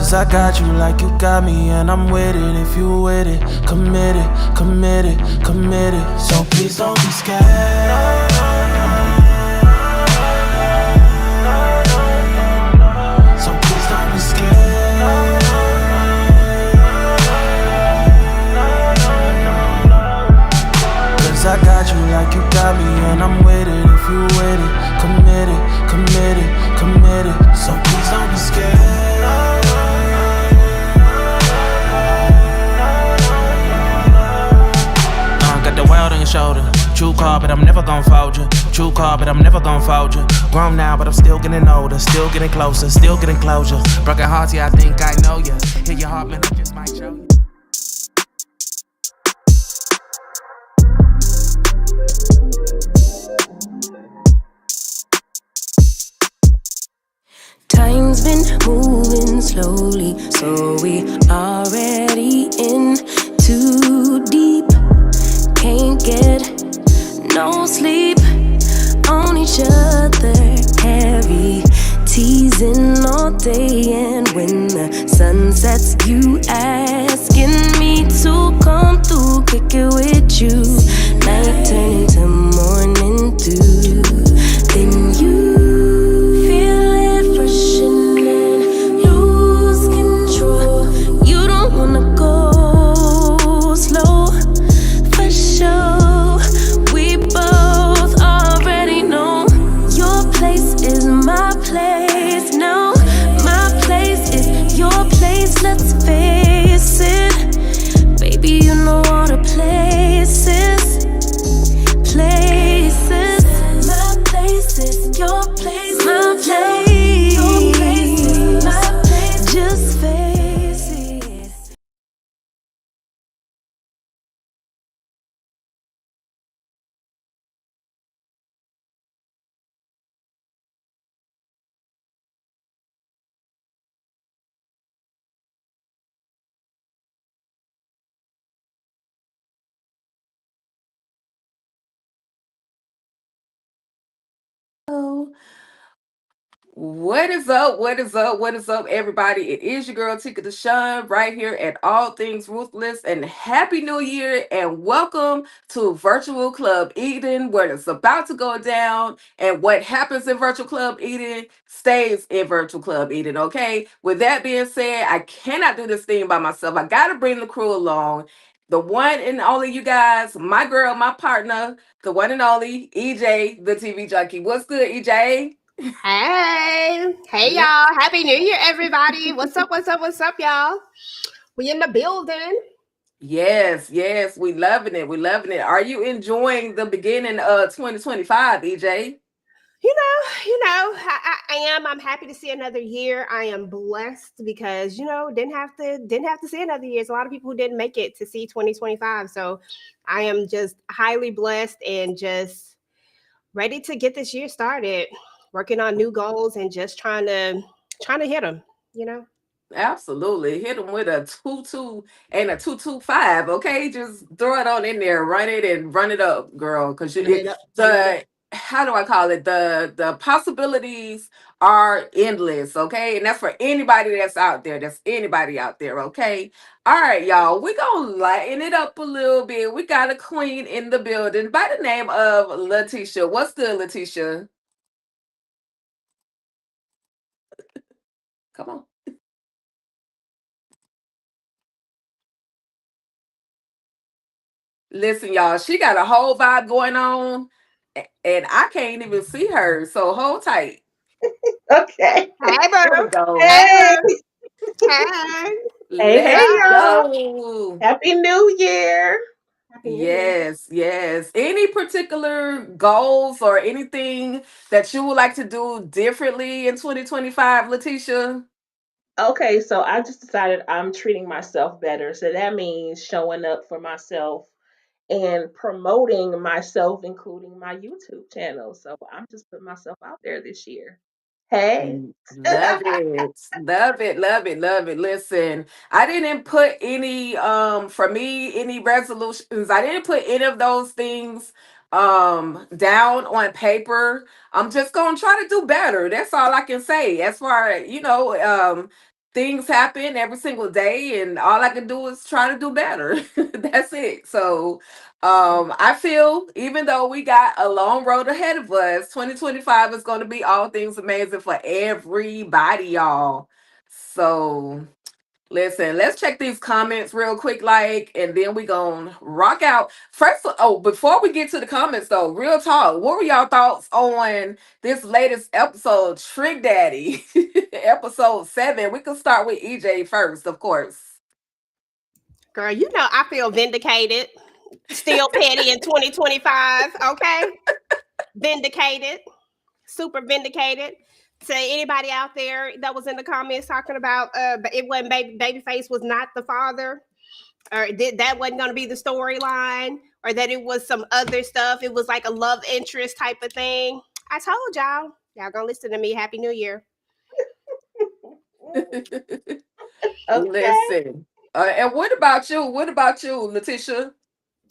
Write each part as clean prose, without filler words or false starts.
Cause I got you like you got me, and I'm with it if you with it. Committed, committed, committed. So please don't be scared. So please don't be scared. Cause I got you like you got me, and I'm with it if you with it. Committed, committed, committed. So please don't be scared. Got the world on your shoulder. True call, but I'm never gon' fold you. True call, but I'm never gon' fold you. Grown now, but I'm still getting older. Still getting closer, still getting closure. Broken hearts, yeah, I think I know ya. Hit your heart, man, I just might show you. Time's been moving slowly, so we already in too deep. Can't get no sleep on each other, heavy teasing all day. And when the sun sets, you asking me to come through, kick it with you. Night turning to morning dew. Then you feel it rushing in, lose control. You don't wanna go slow, for sure. We both already know your place is my place now. My place is your place, let's face it. Baby, you know all the places. Places. My place is your place. My place. Your place is my place. Just face it. What is up? What is up? What is up, everybody? It is your girl Tika Deshawn right here at All Things Ruthless, and Happy New Year and welcome to Virtual Club Eden, where it's about to go down, and what happens in Virtual Club Eden stays in Virtual Club Eden. Okay. With that being said, I cannot do this thing by myself. I gotta bring the crew along. The one and only, you guys, my girl, my partner, the one and only EJ, the TV junkie. What's good, EJ? Hey y'all. Happy New Year, everybody. What's up, y'all? We in the building. Yes, yes, we loving it. We loving it. Are you enjoying the beginning of 2025, EJ? I am. I'm happy to see another year. I am blessed because, didn't have to see another year. There's a lot of people who didn't make it to see 2025. So I am just highly blessed and just ready to get this year started, working on new goals and just trying to hit them, you know. Absolutely. Hit them with a 2-2 and a 2-2-5. Okay. Just throw it on in there, run it and run it up, girl. Because Run it up. the, how do I call it? The possibilities are endless. Okay. And that's for anybody that's out there. That's anybody out there. Okay. All right, y'all. We're going to lighten it up a little bit. We got a queen in the building by the name of Letitia. What's good, Letitia? Come on. Listen, y'all, she got a whole vibe going on, and I can't even see her. So hold tight. Okay. Hey, Here we bro. go. Hey, Hey, bro. Hey. hey, Let's y'all. go. Happy New Year. Happy New Year. Yes, yes. Any particular goals or anything that you would like to do differently in 2025, Letitia? Okay, so I just decided I'm treating myself better. So that means showing up for myself and promoting myself, including my YouTube channel. So I'm just putting myself out there this year. Hey. Love it. Love it. Love it. Love it. Listen, I didn't put any for me any resolutions. I didn't put any of those things down on paper. I'm just going to try to do better. That's all I can say. As far, things happen every single day, and all I can do is try to do better. That's it. So I feel even though we got a long road ahead of us, 2025 is going to be all things amazing for everybody, y'all. So listen, let's check these comments real quick, and then we gonna rock out. First, oh, before we get to the comments though, real talk. What were y'all thoughts on this latest episode, Trick Daddy, episode 7? We can start with EJ first, of course. Girl, you know I feel vindicated. Still petty in 2025. Okay, vindicated. Super vindicated. To anybody out there that was in the comments talking about it wasn't Babyface was not the father, or that wasn't going to be the storyline, or that it was some other stuff, it was like a love interest type of thing. I told y'all gonna listen to me. Happy New Year. Okay. Listen, and what about you? What about you, Letitia?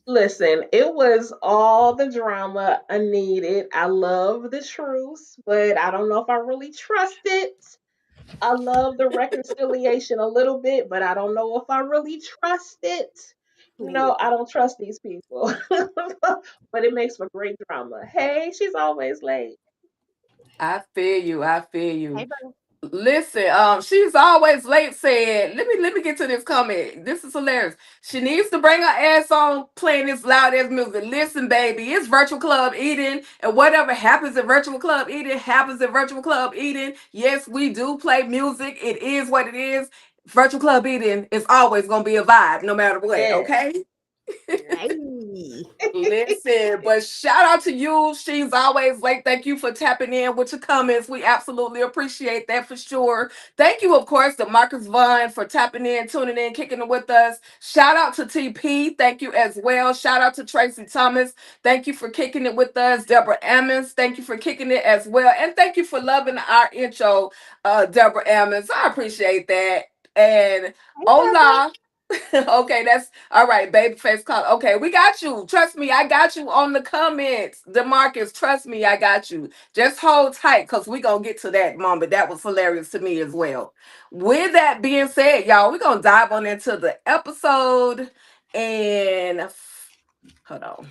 Listen, it was all the drama I needed. I love the truth, but I don't know if I really trust it. I love the reconciliation a little bit, but I don't know if I really trust it. I don't trust these people. But it makes for great drama. Hey, she's always late. I feel you. I feel Hey, you. bro. Listen, she's always late. Said, let me get to this comment. This is hilarious. She needs to bring her ass on playing this loud ass music. Listen, baby, it's Virtual Club Eden, and whatever happens at Virtual Club Eden happens at Virtual Club Eden. Yes, we do play music. It is what it is. Virtual Club Eden is always gonna be a vibe, no matter what. Yeah. Okay. Hey. Listen, but shout out to you. She's always late. Thank you for tapping in with your comments. We absolutely appreciate that for sure. Thank you, of course, to Marcus Vaughn for tapping in, tuning in, kicking it with us. Shout out to TP. Thank you as well. Shout out to Tracy Thomas. Thank you for kicking it with us. Deborah Ammons. Thank you for kicking it as well. And thank you for loving our intro, Deborah Ammons. I appreciate that. And hola. Okay, that's all right, babyface call. Okay, we got you. Trust me, I got you on the comments. DeMarcus, trust me, I got you. Just hold tight because we gonna get to that moment. That was hilarious to me as well. With that being said, y'all, we're gonna dive on into the episode and hold on.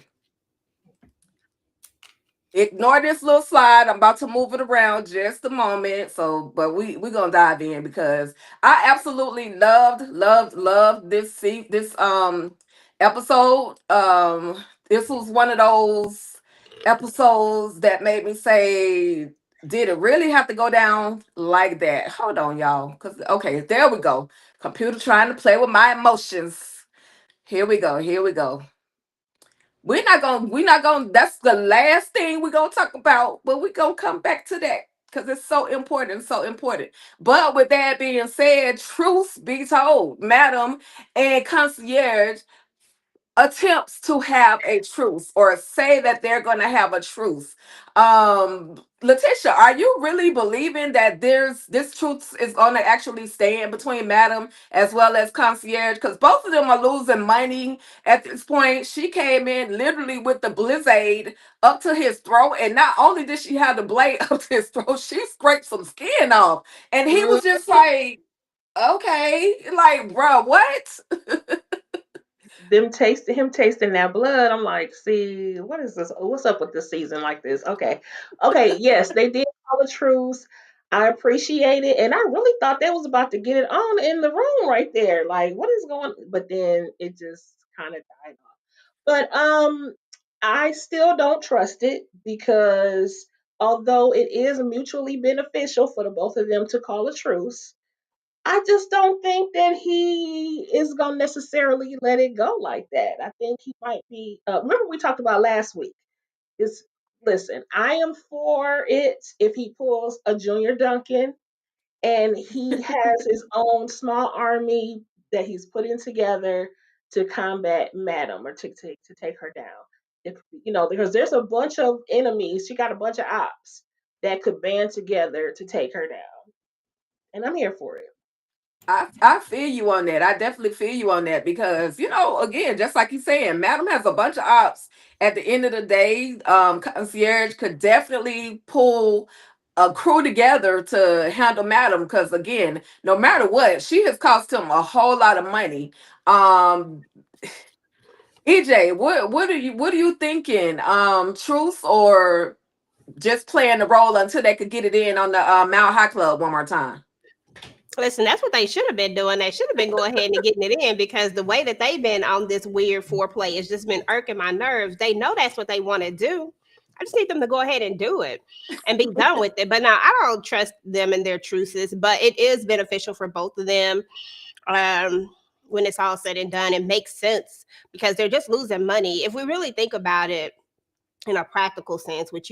Ignore this little slide. I'm about to move it around just a moment. So, but we're gonna dive in because I absolutely loved this episode. This was one of those episodes that made me say, did it really have to go down like that? Hold on, y'all. Cause okay, there we go. Computer trying to play with my emotions. Here we go. Here we go. We're not gonna that's the last thing we're gonna talk about, but we're gonna come back to that because it's so important, so important. But with that being said, truth be told, Madam and Concierge attempts to have a truce or say that they're going to have a truce. Letitia, are you really believing that this truth is going to actually stand between Madam as well as Concierge? Because both of them are losing money at this point. She came in literally with the blizzard up to his throat, and not only did she have the blade up to his throat, she scraped some skin off, and he was just like, okay, like, bro, what? Him tasting that blood. I'm like, see, what is this? What's up with this season like this? Okay, yes, they did call a truce. I appreciate it, and I really thought they was about to get it on in the room right there. Like, what is going? But then it just kind of died off. But I still don't trust it because although it is mutually beneficial for the both of them to call a truce, I just don't think that he is going to necessarily let it go like that. I think he might be. Remember, we talked about last week. Is Listen, I am for it if he pulls a Junior Duncan and he has his own small army that he's putting together to combat Madam or to take her down. If because there's a bunch of enemies, she got a bunch of ops that could band together to take her down, and I'm here for it. I feel you on that. I definitely feel you on that because again, just like you saying, Madam has a bunch of ops. At the end of the day, Concierge could definitely pull a crew together to handle Madam, because again, no matter what, she has cost him a whole lot of money. Um, EJ, what are you thinking? Truth or just playing the role until they could get it in on the Mount High Club one more time? Listen, that's what they should have been doing. They should have been going ahead and getting it in, because the way that they've been on this weird foreplay has just been irking my nerves. They know that's what they want to do. I just need them to go ahead and do it and be done with it. But now I don't trust them and their truces, but it is beneficial for both of them. When it's all said and done, it makes sense because they're just losing money. If we really think about it, in a practical sense, which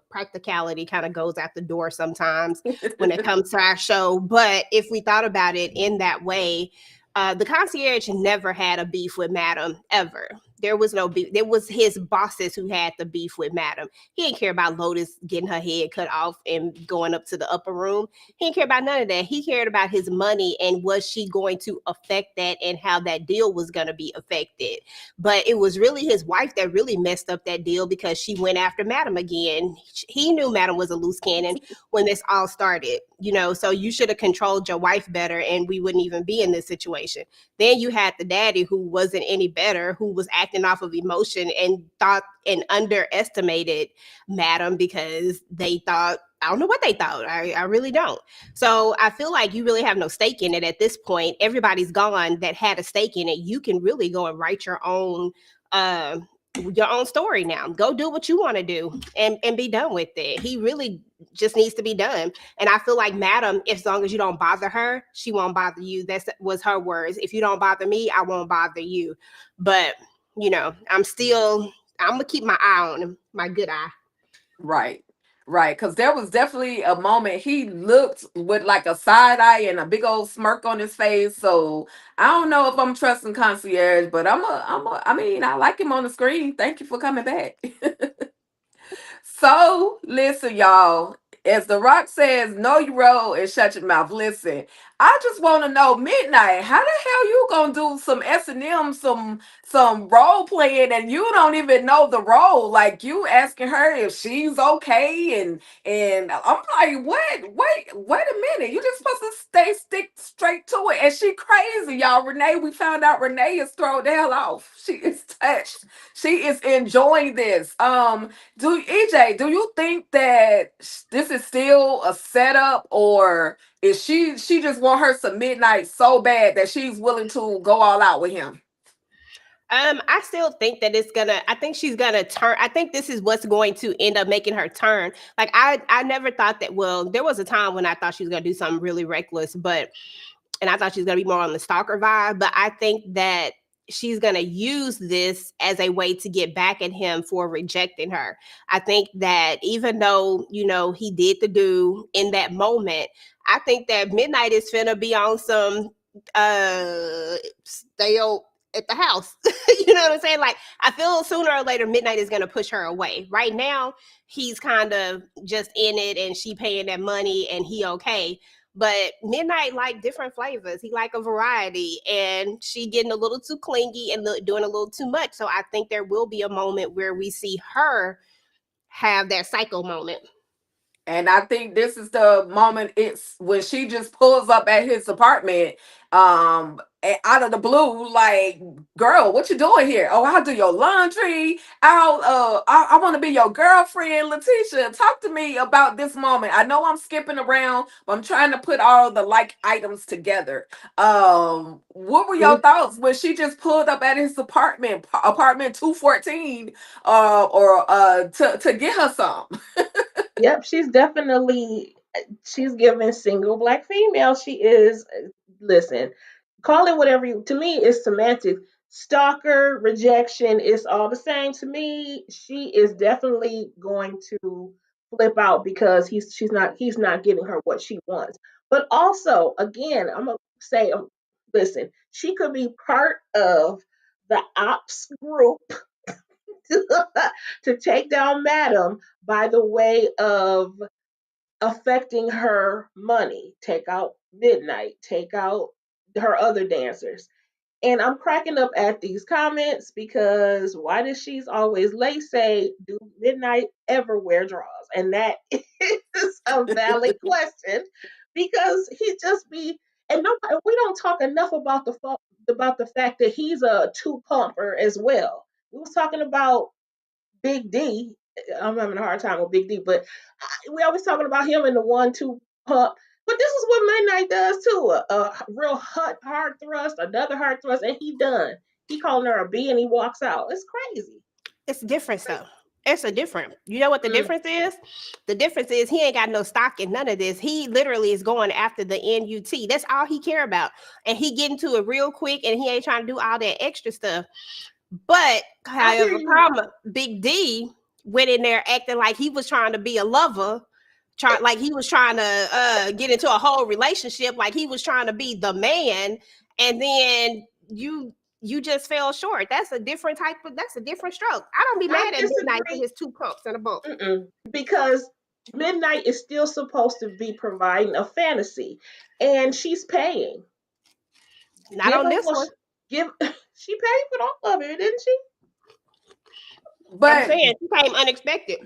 practicality kind of goes out the door sometimes when it comes to our show. But if we thought about it in that way, the concierge never had a beef with Madam ever. There was no beef. It was his bosses who had the beef with Madam. He didn't care about Lotus getting her head cut off and going up to the upper room. He didn't care about none of that. He cared about his money and was she going to affect that and how that deal was going to be affected. But it was really his wife that really messed up that deal because she went after Madam again. He knew Madam was a loose cannon when this all started, so you should have controlled your wife better and we wouldn't even be in this situation. Then you had the daddy who wasn't any better, who was acting off of emotion and thought and underestimated Madam because they thought, I don't know what they thought. I really don't. So I feel like you really have no stake in it at this point. Everybody's gone that had a stake in it. You can really go and write your own story now. Go do what you want to do and be done with it. He really just needs to be done. And I feel like Madam, as long as you don't bother her, she won't bother you. That was her words. If you don't bother me, I won't bother you. But I'm gonna keep my eye on him, my good eye. Right. Right. Because there was definitely a moment he looked with like a side eye and a big old smirk on his face. So I don't know if I'm trusting concierge, but I mean, I like him on the screen. Thank you for coming back. So listen, y'all. As The Rock says, know your role and shut your mouth. Listen, I just want to know, Midnight, how the hell you gonna do some S&M, some role playing, and you don't even know the role? Like you asking her if she's okay, and I'm like, what? Wait a minute. You just supposed to stick straight to it. And she crazy, y'all. Renee, we found out Renee is thrown the hell off. She is touched. She is enjoying this. Do EJ, do you think that this is still a setup, or is she just want her some Midnight so bad that she's willing to go all out with him? I still think that I think she's gonna turn. I think this is what's going to end up making her turn. Like I never thought that, well, there was a time when I thought she was gonna do something really reckless, and I thought she was gonna be more on the stalker vibe, but I think that she's gonna use this as a way to get back at him for rejecting her. I think that even though, he did the do in that moment, I think that Midnight is finna be on some stay at the house. You know what I'm saying? Like, I feel sooner or later Midnight is gonna push her away. Right now, he's kind of just in it and she paying that money and he okay. But Midnight like different flavors. He like a variety, and she getting a little too clingy and doing a little too much. So I think there will be a moment where we see her have that psycho moment. And I think this is the moment. It's when she just pulls up at his apartment, out of the blue, like, girl, what you doing here? Oh, I'll do your laundry. I want to be your girlfriend. Letitia, talk to me about this moment. I know I'm skipping around, but I'm trying to put all the like items together. What were your thoughts when she just pulled up at his apartment 214, or to get her some? Yep, she's giving single black female. She is, listen, call it whatever you, to me it's semantics. Stalker, rejection, it's all the same to me. She is definitely going to flip out because he's not giving her what she wants. But also, again, I'm gonna say, listen, she could be part of the ops group to take down Madam by the way of affecting her money. Take out Midnight, take out her other dancers. And I'm cracking up at these comments because why does She's Always Late say, do Midnight ever wear drawers? And that is a valid question because he just be, and nobody, we don't talk enough about about the fact that he's a two pumper as well. We was talking about Big D. I'm having a hard time with Big D, but we always talking about him in the 1-2 pump. But this is what Midnight does too. A real hard thrust, another hard thrust, and he done. He calling her a B and he walks out. It's crazy. It's different though. It's a different. You know what the Mm. difference is? The difference is he ain't got no stock in none of this. He literally is going after the NUT. That's all he care about. And he get into it real quick and he ain't trying to do all that extra stuff. But however, Big D went in there acting like he was trying to be a lover, like he was trying to get into a whole relationship, like he was trying to be the man, and then you just fell short. That's a different stroke. I don't be mad at Midnight for his 2 pumps and a bump. Because Midnight is still supposed to be providing a fantasy, and she's paying. Not on this one. She paid for all of it, didn't she? But I'm saying she came unexpected.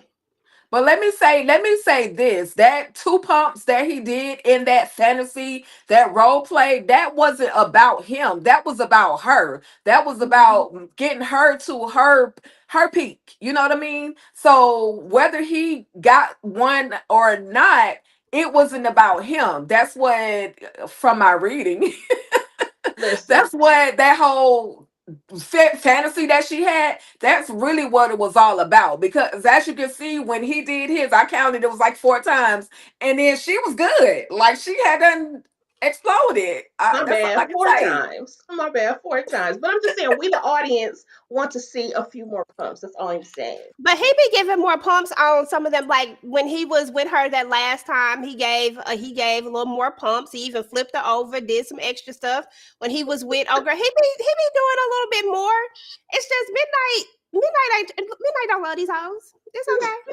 But let me say this, that 2 pumps that he did in that fantasy, that role play, that wasn't about him. That was about her. That was about getting her to her peak. You know what I mean? So whether he got one or not, it wasn't about him. That's what, from my reading, that's what that whole fantasy that she had, that's really what it was all about. Because as you can see, when he did his, I counted, it was like 4 times, and then she was good, like she hadn't exploded. My bad, 4 times. My bad, 4 times. But I'm just saying, we the audience want to see a few more pumps. That's all I'm saying. But he be giving more pumps on some of them. Like when he was with her that last time, he gave a little more pumps. He even flipped her over, did some extra stuff. When he was with Ogre, he be doing a little bit more. It's just Midnight don't love these hoes. It's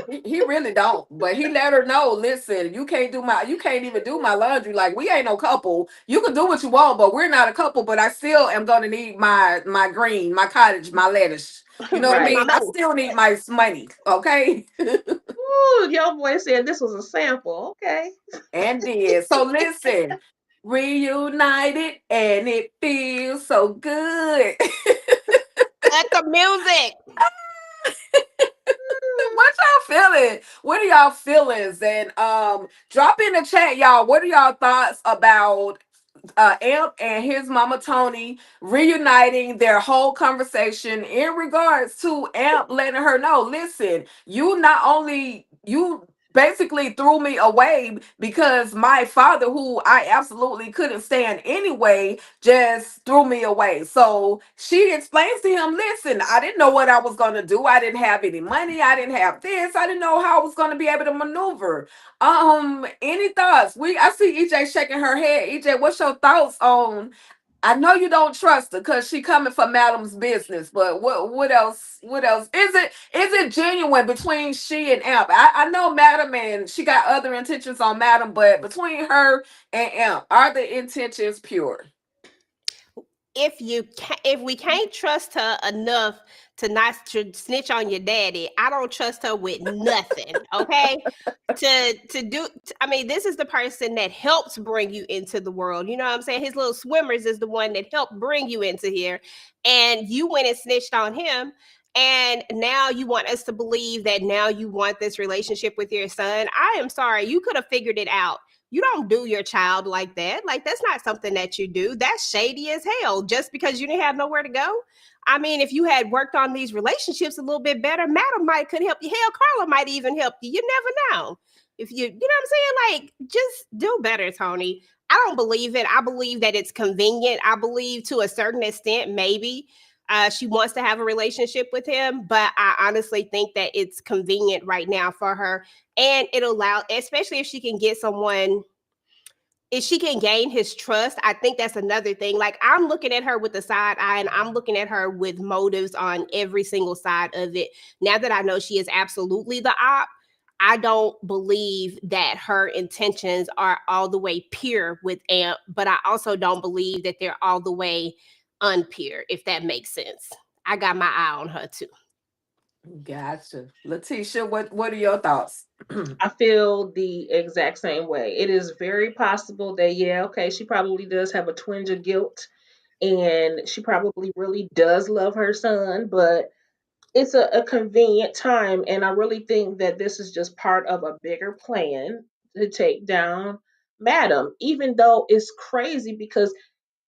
okay. He really don't, but he let her know, listen, you can't even do my laundry. Like, we ain't no couple. You can do what you want, but we're not a couple. But I still am gonna need my green, my cottage, my lettuce. You know what I mean? I still need my money. Okay. Ooh, your boy said this was a sample. Okay. And did. So listen, reunited, and it feels so good. Let the music. What y'all feeling? What are y'all feelings? And drop in the chat, y'all. What are y'all thoughts about Amp and his mama Tony reuniting their whole conversation in regards to Amp letting her know, listen, you basically threw me away because my father, who I absolutely couldn't stand anyway, just threw me away. So she explains to him, listen, I didn't know what I was going to do. I didn't have any money. I didn't have this. I didn't know how I was going to be able to maneuver. Any thoughts? I see EJ shaking her head. EJ, what's your thoughts on? I know you don't trust her because she coming for Madam's business, but what else? What else? Is it genuine between she and Amp? I know Madam and she got other intentions on Madam, but between her and Amp, are the intentions pure? If we can't trust her enough to not snitch on your daddy, I don't trust her with nothing. Okay, I mean, this is the person that helps bring you into the world. You know what I'm saying? His little swimmers is the one that helped bring you into here, and you went and snitched on him. And now you want us to believe that now you want this relationship with your son. I am sorry, you could have figured it out. You don't do your child like that. Like, that's not something that you do. That's shady as hell just because you didn't have nowhere to go. I mean, if you had worked on these relationships a little bit better, Madam could help you. Hell, Carla might even help you. You never know. If you know what I'm saying? Like, just do better, Tony. I don't believe it. I believe that it's convenient. I believe to a certain extent, maybe she wants to have a relationship with him, but I honestly think that it's convenient right now for her. And it'll allow, especially if she can get someone, if she can gain his trust. I think that's another thing. Like, I'm looking at her with the side eye, and I'm looking at her with motives on every single side of it. Now that I know she is absolutely the op, I don't believe that her intentions are all the way pure with Amp, but I also don't believe that they're all the way unpure, if that makes sense. I got my eye on her too. Gotcha. Letitia, what are your thoughts? I feel the exact same way. It is very possible that, yeah, okay, she probably does have a twinge of guilt and she probably really does love her son, but it's a convenient time. And I really think that this is just part of a bigger plan to take down Madam, even though it's crazy because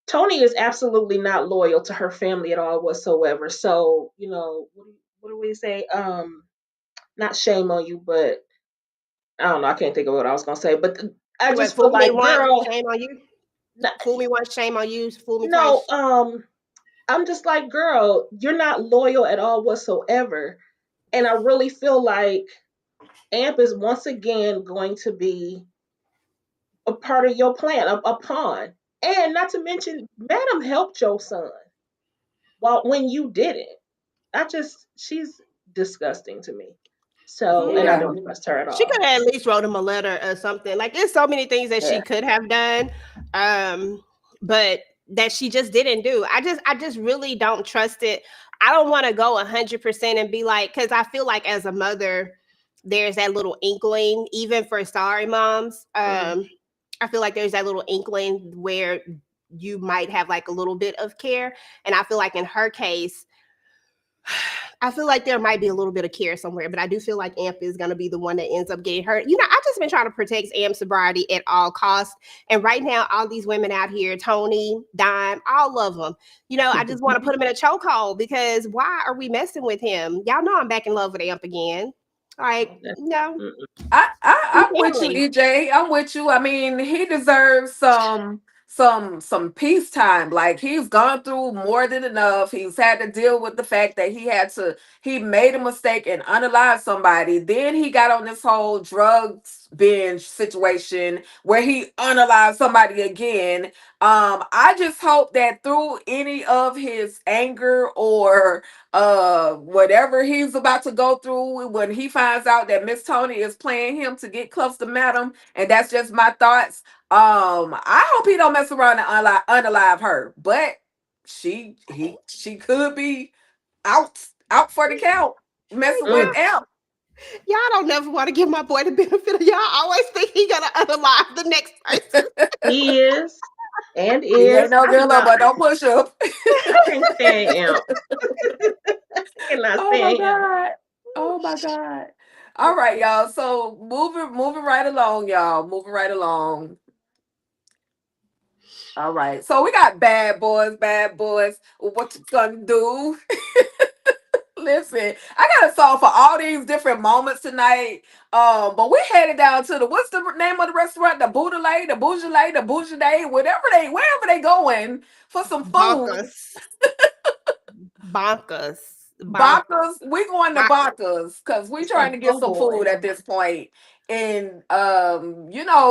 Tony is absolutely not loyal to her family at all whatsoever. So, what do we say? Not shame on you, but I don't know. I can't think of what I was gonna say, but I What, just feel fool me like, once, girl, shame on you? n- Fool me once, shame on you. Fool me no, twice. I'm just like, girl, you're not loyal at all whatsoever, and I really feel like Amp is once again going to be a part of your plan, a pawn, and not to mention, Madam helped your son while when you didn't. She's disgusting to me. So, and I Yeah. don't trust her at She all. could have at least wrote him a letter or something. Like, there's so many things that Yeah. she could have done, but that she just didn't do. I just really don't trust it. I don't want to go 100% and be like, because I feel like as a mother, there's that little inkling, even for sorry moms. I feel like there's that little inkling where you might have like a little bit of care, and I feel like in her case, I feel like there might be a little bit of care somewhere, but I do feel like Amp is going to be the one that ends up getting hurt. I've just been trying to protect Amp's sobriety at all costs. And right now, all these women out here, Tony, Dime, all of them, I just want to put them in a chokehold because why are we messing with him? Y'all know I'm back in love with Amp again. Like, no. Mm-mm. I'm with you, EJ. I'm with you. I mean, he deserves some peace time. Like he's gone through more than enough. He's had to deal with the fact that he made a mistake and unalive somebody. Then he got on this whole drugs binge situation where he unalived somebody again. I just hope that through any of his anger or whatever he's about to go through when he finds out that Miss Tony is playing him to get close to Madam, and that's just my thoughts. I hope he don't mess around and unalive her, but she could be out for the count messing with Mm. Amp. Y'all don't never want to give my boy the benefit of y'all always think he gonna unalive the next person. He is and He ain't is. no I do girl, not. but don't push up. I can't stand Amp. I cannot Oh my stand Amp. god. Oh my god. All right, y'all. So moving right along, y'all. Moving right along. All right. So we got bad boys, bad boys. What you gonna do? Listen, I got a song for all these different moments tonight. But we headed down to what's the name of the restaurant? The Boudelay, the Bougelay, the Bougelay, wherever they going for some food. Bonkers. Bonkers. Bacchus, we going to Bacchus because we trying to get Oh some boy. food at this point. And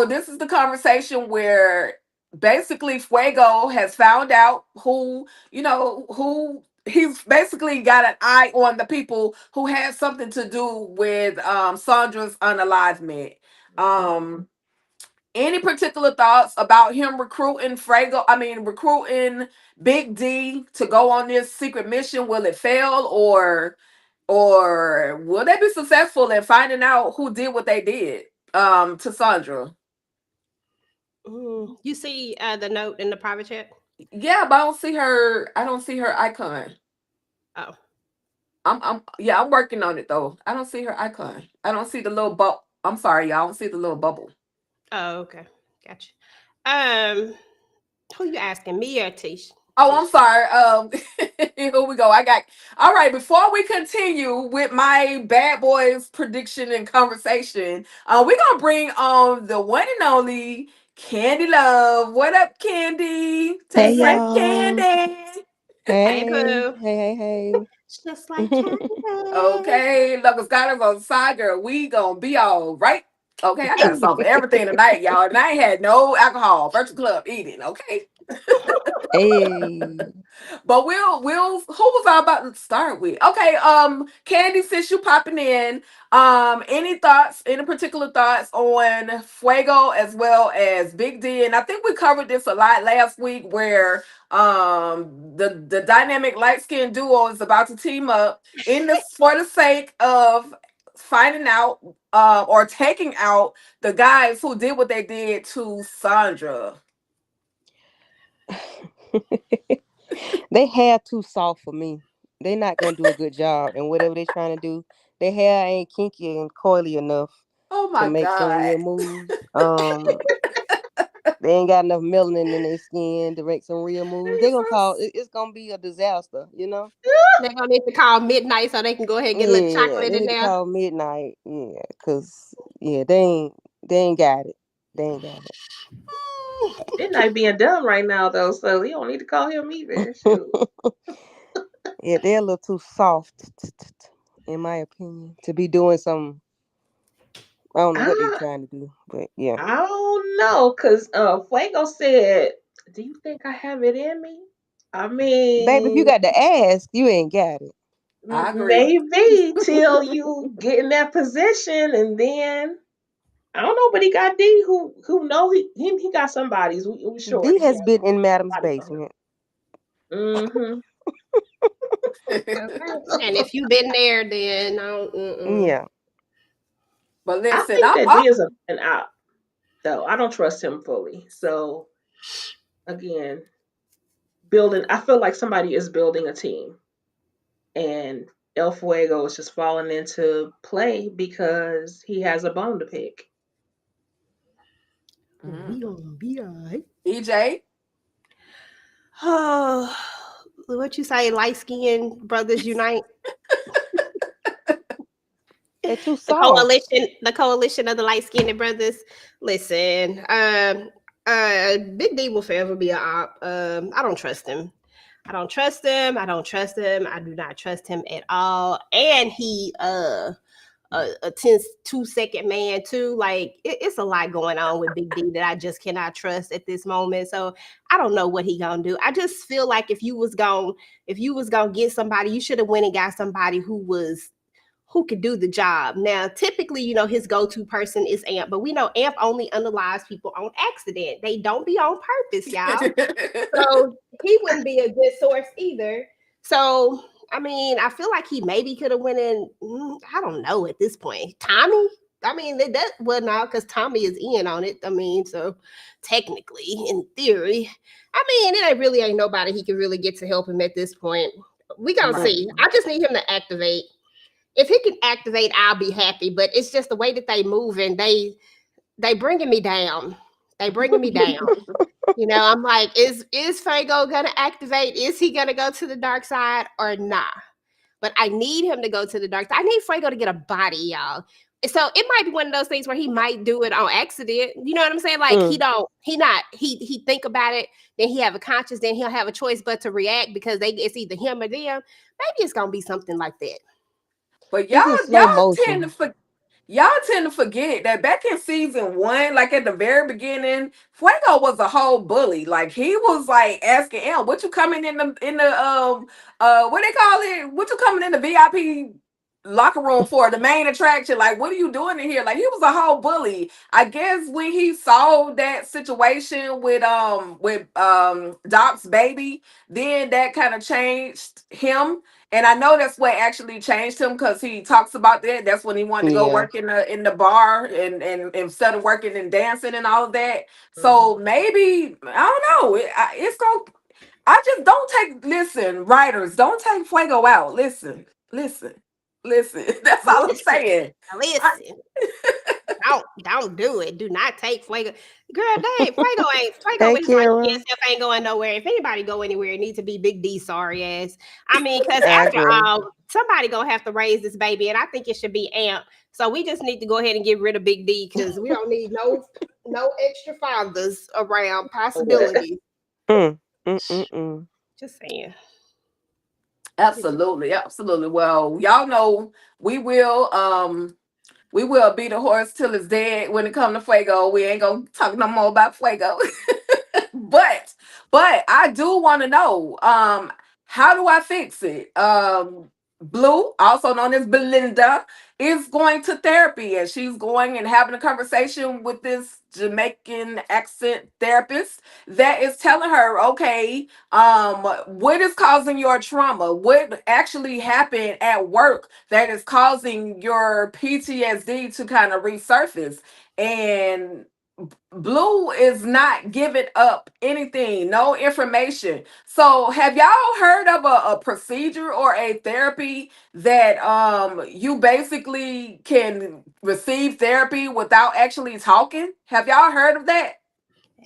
this is the conversation where basically Fuego has found out who he's basically got an eye on the people who had something to do with Sandra's unalivement. Um any particular thoughts about him recruiting Big D to go on this secret mission? Will it fail or will they be successful in finding out who did what they did to Sandra? You see the note in the private chat? Yeah, but I don't see her icon. Oh. I'm working on it though. I don't see her icon. I don't see the little bubble. I'm sorry, y'all. I don't see the little bubble. Oh, okay. Gotcha. Who you asking, me or Tish? Oh, I'm sorry. Here we go. All right. Before we continue with my bad boys prediction and conversation, we're gonna bring on the one and only Candy Love. What up, Candy? Hey Taste like y'all. candy. Hey, Hey. boo. Hey. Just like candy. Okay, look, Scott is on the side, girl. We gonna be all right. Okay, I got Hey. something for everything tonight, y'all. And I ain't had no alcohol. Virtual club eating. Okay. Hey, But who was I about to start with? Okay, Candy, since you popping in, any particular thoughts on Fuego as well as Big D? And I think we covered this a lot last week where the dynamic light skinned duo is about to team up for the sake of finding out or taking out the guys who did what they did to Sandra. they hair too soft for me. They're not gonna do a good job, and whatever they're trying to do, their hair ain't kinky and coily enough Oh to my make some god. real moves. They ain't got enough melanin in their skin to make some real moves. They're gonna call it's gonna be a disaster, you know. They're gonna need to call midnight so they can go ahead and get a little Yeah, chocolate they in need to there. call midnight. Yeah, cause yeah, they ain't got it. They ain't got Midnight being dumb right now though, so we don't need to call him either. Shoot. it. Yeah, they're a little too soft, in my opinion, to be doing some. I don't know what they're I trying to do, but yeah. I don't know, cause Fuego said, "Do you think I have it in me?" I Baby, if you mean, got the ask, you ain't got it. I agree. maybe till you get in that position, and then I don't know, but he got D who know he got somebody's. We sure D that he has has been in Madam's somebody for him. basement. Mm-hmm. Okay. And if you've been there, then I don't. Yeah. But I listen, think that D is an out though. I don't trust him fully. So again, building. I feel like somebody is building a team, and El Fuego is just falling into play because he has a bone to pick. We gonna be alright. EJ. Oh, what you say? Light skinned brothers unite. They're too The soft. coalition of the light skinned brothers. Listen, Big D will forever be a op. I don't trust him. I don't trust him. I don't trust him. I do not trust him at all. And he a 2-second man too. Like it's a lot going on with Big D that I just cannot trust at this moment. So I don't know what he gonna do. I just feel like if you was gonna get somebody, you should have went and got somebody who could do the job. Now, typically, his go-to person is Amp, but we know Amp only unalives people on accident. They don't be on purpose, y'all. So he wouldn't be a good source either. So, I mean, I feel like he maybe could have went in, I don't know at this point. Tommy? I mean, that well now because Tommy is in on it. I mean, so technically, in theory, I mean, really ain't nobody he can really get to help him at this point. We gotta Right. see. I just need him to activate. If he can activate, I'll be happy. But it's just the way that they move and they bringing me down. They bringing me down. I'm like, is Fuego gonna activate? Is he gonna go to the dark side or not? But I need him to go to the dark side. I need Fuego to get a body, y'all. So it might be one of those things where he might do it on accident. You know what I'm saying? Like he think about it, then he have a conscience, then he'll have a choice but to react because it's either him or them. Maybe it's gonna be something like that. But It's in slow motion. y'all tend to forget that back in season 1, like at the very beginning, Fuego was a whole bully. Like he was like asking him, "What you coming in the what they call it? What you coming in the VIP locker room for? The main attraction? Like what are you doing in here?" Like he was a whole bully. I guess when he saw that situation with Doc's baby, then that kind of changed him. And I know that's what actually changed him because he talks about that. That's when he wanted to go Yeah. work in the bar and instead of working and dancing and all of that. Mm-hmm. So maybe I don't know. It's going. I just don't take. Listen, writers, don't take Fuego out. Listen. That's all I'm saying. Listen. Don't do it. Do not take Fuego. Girl, Fuego Hey, with his life Kira. stuff ain't going nowhere. If anybody go anywhere, it needs to be Big D sorry ass. I mean, because I after agree. all, somebody gonna have to raise this baby, and I think it should be Amp. So we just need to go ahead and get rid of Big D because we don't need no extra fathers around possibilities. Just saying. Absolutely. Well, y'all know we will beat a horse till it's dead when it comes to Fuego. We ain't gonna talk no more about Fuego. But But I do want to know, how do I fix it? Blue, also known as Belinda, is going to therapy, and she's going and having a conversation with this Jamaican accent therapist that is telling her, okay, what is causing your trauma? What actually happened at work that is causing your PTSD to kind of resurface? And Blue is not giving up anything, no information. So, have y'all heard of a procedure or a therapy that you basically can receive therapy without actually talking? Have y'all heard of that?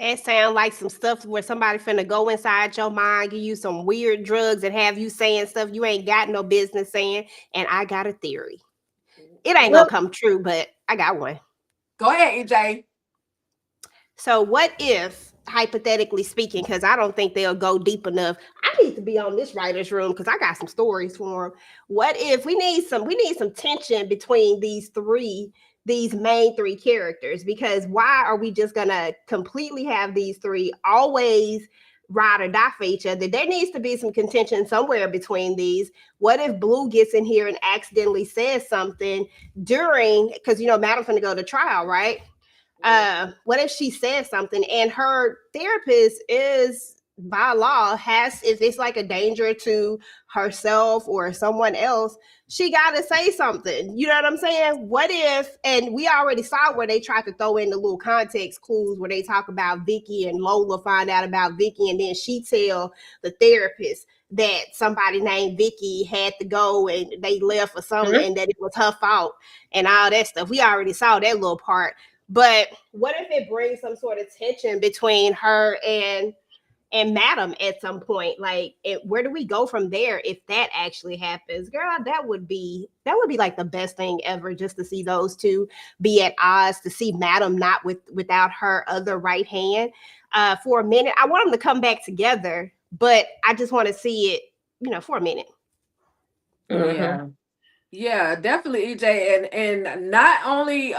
It sounds like some stuff where somebody finna go inside your mind, give you some weird drugs, and have you saying stuff you ain't got no business saying. And I got a theory. It ain't gonna Well, come true, but I got one. Go ahead, EJ. So, what if, hypothetically speaking, because I don't think they'll go deep enough. I need to be on this writer's room because I got some stories for them. What if we need some tension between these main three characters? Because why are we just gonna completely have these three always ride or die for each other? There needs to be some contention somewhere between these. What if Blue gets in here and accidentally says something during, because Madam's gonna go to trial, right? What if she says something and her therapist is by law has, if it's like a danger to herself or someone else, she got to say something. You know what I'm saying? What if, and we already saw where they tried to throw in the little context clues where they talk about Vicky and Lola find out about Vicky, and then she tell the therapist that somebody named Vicky had to go and they left or something, and that it was her fault and all that stuff. We already saw that little part. But what if it brings some sort of tension between her and Madam at some point? Like, where do we go from there if that actually happens? Girl, that would be like the best thing ever, just to see those two be at odds, to see Madam not without her other right hand for a minute. I want them to come back together, but I just want to see it, for a minute. Yeah. Yeah, definitely, EJ, and not only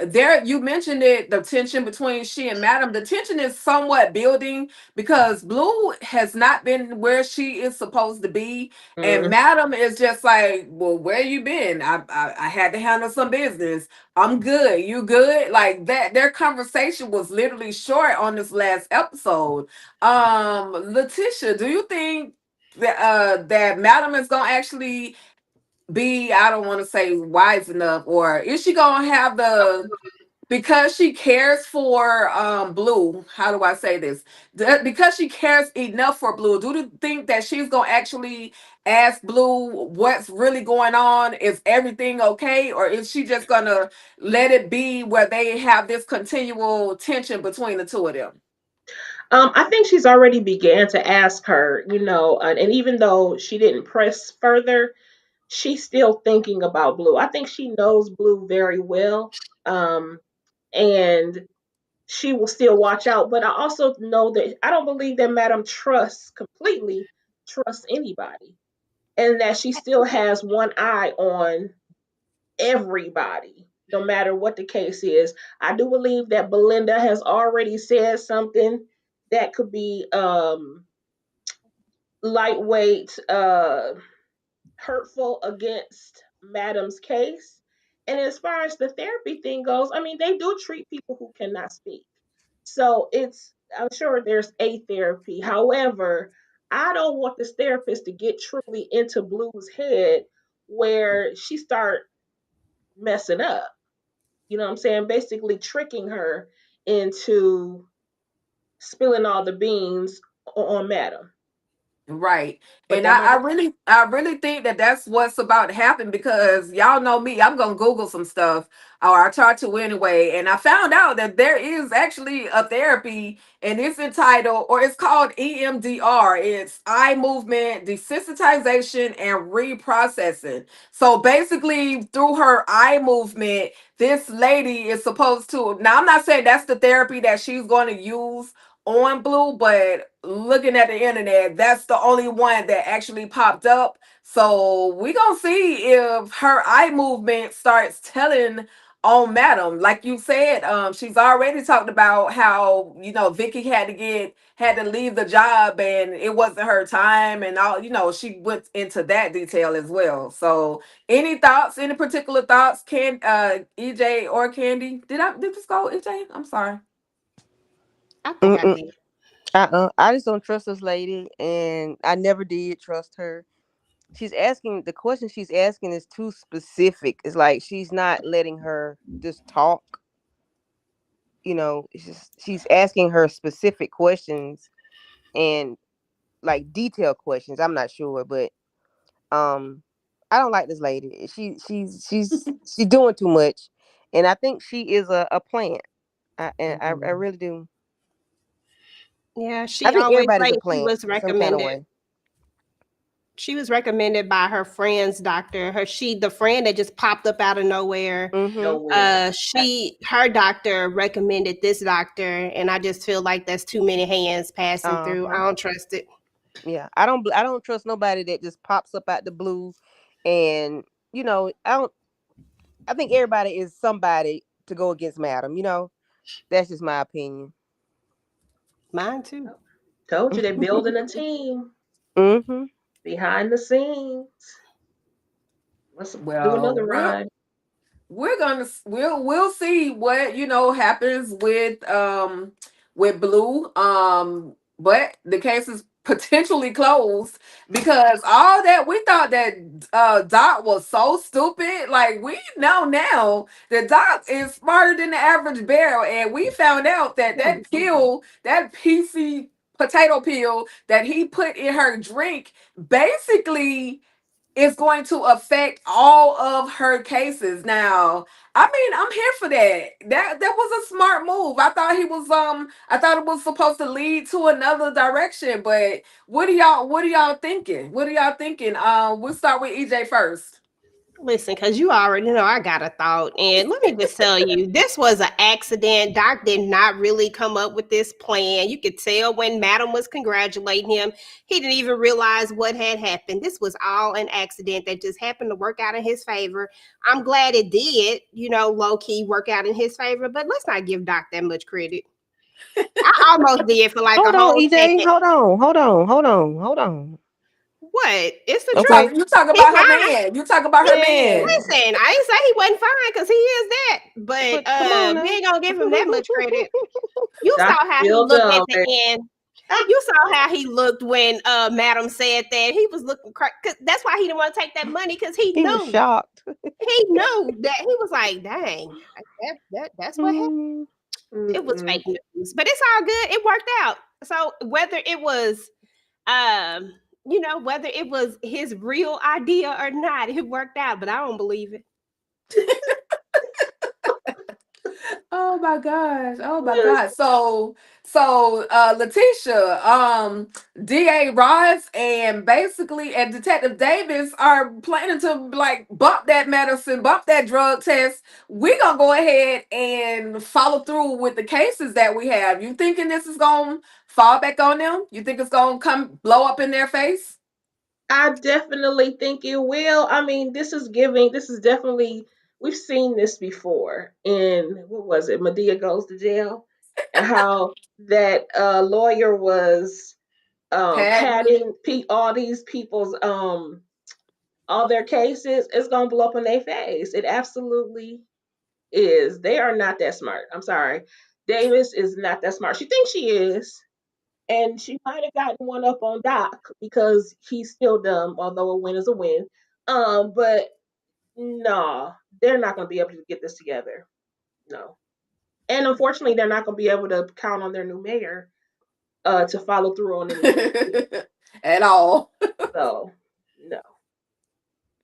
there you mentioned it, the tension between she and Madam. The tension is somewhat building because Blue has not been where she is supposed to be, and Madam is just like, well, where you been? I had to handle some business. I'm good. You good? Like that. Their conversation was literally short on this last episode. Letitia, do you think that Madam is gonna actually be, I don't want to say wise enough, or is she gonna have the, because she cares for Blue, how do I say this, because she cares enough for Blue, do you think that she's gonna actually ask Blue what's really going on, is everything okay, or is she just gonna let it be where they have this continual tension between the two of them? I think she's already began to ask her, and even though she didn't press further, she's still thinking about Blue. I think she knows Blue very well, and she will still watch out. But I also know that I don't believe that Madam trusts anybody, and that she still has one eye on everybody, no matter what the case is. I do believe that Belinda has already said something that could be lightweight, hurtful against Madam's case. And as far as the therapy thing goes, I mean, they do treat people who cannot speak. So I'm sure there's a therapy. However, I don't want this therapist to get truly into Blue's head where she start messing up. You know what I'm saying? Basically tricking her into spilling all the beans on Madam. Right. But And that might I really think that that's what's about to happen, because y'all know me, I'm going to Google some stuff, or I try to anyway. And I found out that there is actually a therapy, and it's entitled, or it's called EMDR. It's eye movement desensitization and reprocessing. So basically, through her eye movement, this lady is supposed to, now I'm not saying that's the therapy that she's going to use on Blue, but looking at the internet, that's the only one that actually popped up. So we gonna see if her eye movement starts telling on Madam. Like you said, she's already talked about how, Vicky had to leave the job and it wasn't her time and all, she went into that detail as well. So any thoughts, any particular thoughts, EJ or Candy? Did this go EJ? I'm sorry. I think I Mm-mm. did. I just don't trust this lady, and I never did trust her. The question she's asking is too specific. It's like she's not letting her just talk. She's asking her specific questions and like detailed questions. I'm not sure, but um, I don't like this lady. She's doing too much, and I think she is a plant. I really do. Yeah, I she think always everybody's a like she plant was in some kind of recommended. way. She was recommended by her friend's doctor. The friend that just popped up out of nowhere. Mm-hmm. Nowhere. Her doctor recommended this doctor, and I just feel like that's too many hands passing through. I Uh-huh. don't trust it. Yeah, I don't trust nobody that just pops up out the blue, and I think everybody is somebody to go against Madam. That's just my opinion. Mine too. Told you they're building a team Mm-hmm. behind the scenes. Let's do Well, another ride. we'll see what happens with Blue. But the case is potentially closed because all that we thought that Doc was so stupid. Like, we know now that Doc is smarter than the average bear, and we found out that that PC potato peel that he put in her drink, basically is going to affect all of her cases. Now, I mean, I'm here for that. That was a smart move. I thought it was supposed to lead to another direction, but what are y'all thinking? What are y'all thinking? We'll start with EJ first. Listen, because you already know I got a thought. And let me just tell you, this was an accident. Doc did not really come up with this plan. You could tell when Madam was congratulating him, he didn't even realize what had happened. This was all an accident that just happened to work out in his favor. I'm glad it did, low key work out in his favor, but let's not give Doc that much credit. I almost did for like Hold a on, whole EJ. second. Hold on. What? It's the Okay. truth. You talk He about her fine. man. You talk about her man. Listen, I ain't say he wasn't fine because he is that, but But come on we now. ain't gonna give him that much credit. You Doc's saw how he still looked at dumb, the baby. end. You saw how he looked when Madam said that. He was looking cause that's why he didn't want to take that money because he He was knew shocked. that he was like, dang, that's what happened. It was Mm-mm. fake news, but it's all good. It worked out. So whether it was whether it was his real idea or not, it worked out, but I don't believe it. Oh my gosh. Oh my Yes. God. So Letitia, DA Ross and basically and Detective Davis are planning to like bump that drug test. We're gonna go ahead and follow through with the cases that we have. You thinking this is gonna fall back on them? You think it's gonna come blow up in their face? I definitely think it will. I mean, this is definitely, we've seen this before in, what was it, Medea Goes to Jail, and how that lawyer was Patton. padding all these people's, all their cases. It's going to blow up in their face. It absolutely is. They are not that smart. I'm sorry. Davis is not that smart. She thinks she is, and she might have gotten one up on Doc because he's still dumb, although a win is a win. But no, they're not going to be able to get this together. No, and unfortunately, they're not going to be able to count on their new mayor to follow through on anything. At all. So no.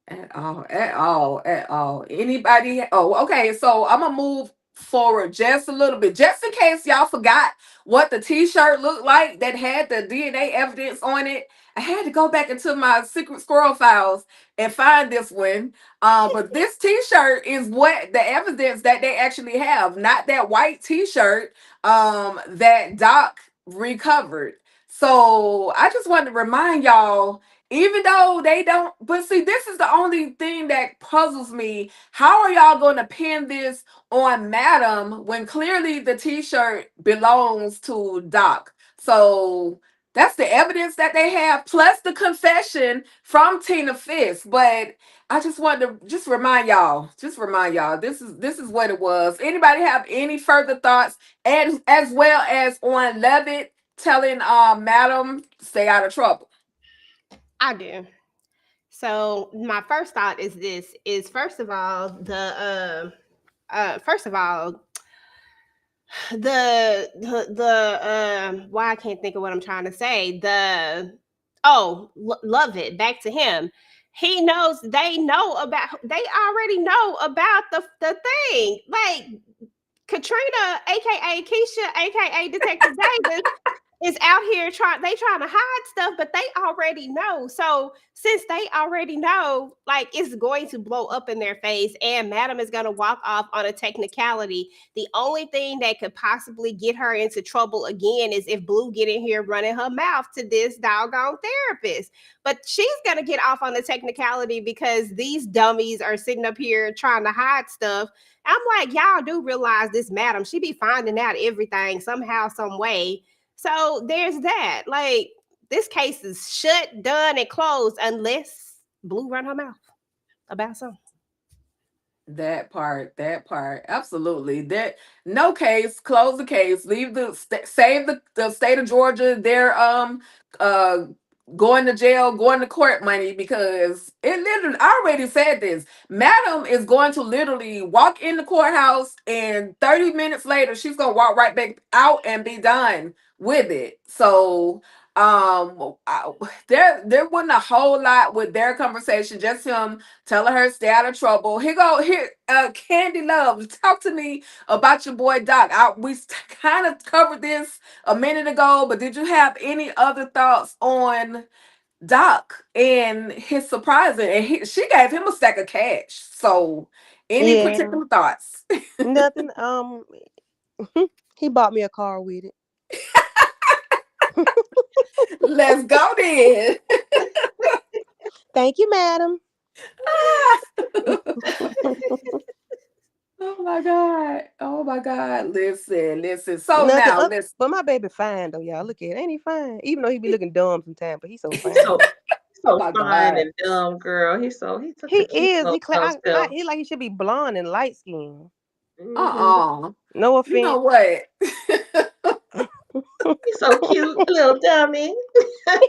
At all. Anybody? Oh, okay. So I'm gonna move forward just a little bit, just in case y'all forgot what the T-shirt looked like that had the DNA evidence on it. I had to go back into my secret squirrel files and find this one. But this T-shirt is what the evidence that they actually have, not that white T-shirt that Doc recovered. So I just wanted to remind y'all, even though they don't, but see, this is the only thing that puzzles me. How are y'all going to pin this on Madam when clearly the t-shirt belongs to Doc? So that's the evidence that they have, plus the confession from Tina Fisk. But I just wanted to just remind y'all, this is what it was. Anybody have any further thoughts, and as well as on Levitt telling Madam stay out of trouble? I do. So my first thought is this: is first of all the why I can't think of what I'm trying to say. Love it. Back to him. They already know about the thing. Like Katrina, aka Keisha, aka Detective Davis, is out here trying to hide stuff, but they already know. So since they already know, like, it's going to blow up in their face, and Madam is going to walk off on a technicality. The only thing that could possibly get her into trouble again is if Blue get in here running her mouth to this doggone therapist. But she's going to get off on the technicality because these dummies are sitting up here trying to hide stuff. I'm like, y'all do realize this Madam, she be finding out everything somehow, some way. So there's that. Like, this case is shut, done, and closed unless Blue run her mouth about something. That part, absolutely. That no case, close the case, leave save the state of Georgia their going to jail, going to court money, because it literally, I already said this. Madam is going to literally walk in the courthouse, and 30 minutes later she's gonna walk right back out and be done with it. So there wasn't a whole lot with their conversation, just him telling her stay out of trouble. Here, Candy Love, talk to me about your boy Doc. We kind of covered this a minute ago, but did you have any other thoughts on Doc and his surprising? And she gave him a stack of cash. So, any particular thoughts? Nothing. He bought me a car with it. Let's go then. Thank you, Madam. Oh my God. Listen. So Nothing now up, let's. but my baby fine though, y'all. Look at it. Ain't he fine? Even though he be looking dumb sometimes, but he's so fine. So Oh my fine God. and dumb, girl. He took He the cute is. nose pill. He like he should be blonde and light skinned. Mhm. No You know offense. what? He's so cute, little dummy.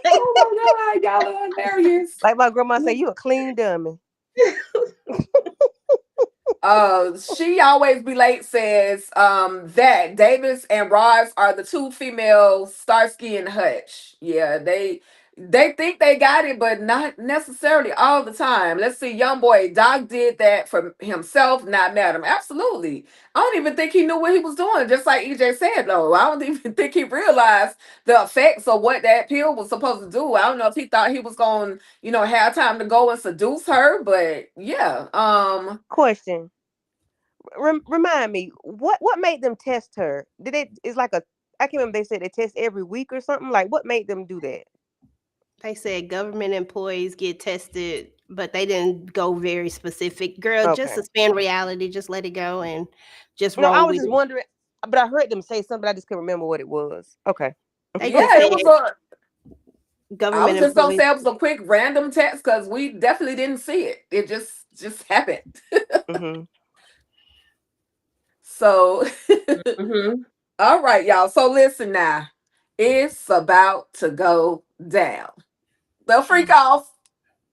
Oh my God, y'all are hilarious. Like my grandma say, you a clean dummy. She always be late says that Davis and Ross are the two female Starsky and Hutch. Yeah, they think they got it, but not necessarily all the time. Let's see, young boy Doc did that for himself, not Madam. Absolutely. I don't even think he knew what he was doing. Just like EJ said, though, I don't even think he realized the effects of what that pill was supposed to do. I don't know if he thought he was going, have time to go and seduce her, but yeah. Question. Remind me, what made them test her? It's like I can't remember, they said they test every week or something. Like, what made them do that? They said government employees get tested, but they didn't go very specific. Girl, just Okay. suspend reality, just let it go and just No, I roll was with just it. wondering, but I heard them say something, but I just couldn't remember what it was. Okay. They Yeah, just it said was I government was just gonna employees. say it was a quick random text because we definitely didn't see it. It just happened. Mm-hmm. So, Mm-hmm. all right, y'all. So listen now, it's about to go down. The freak off.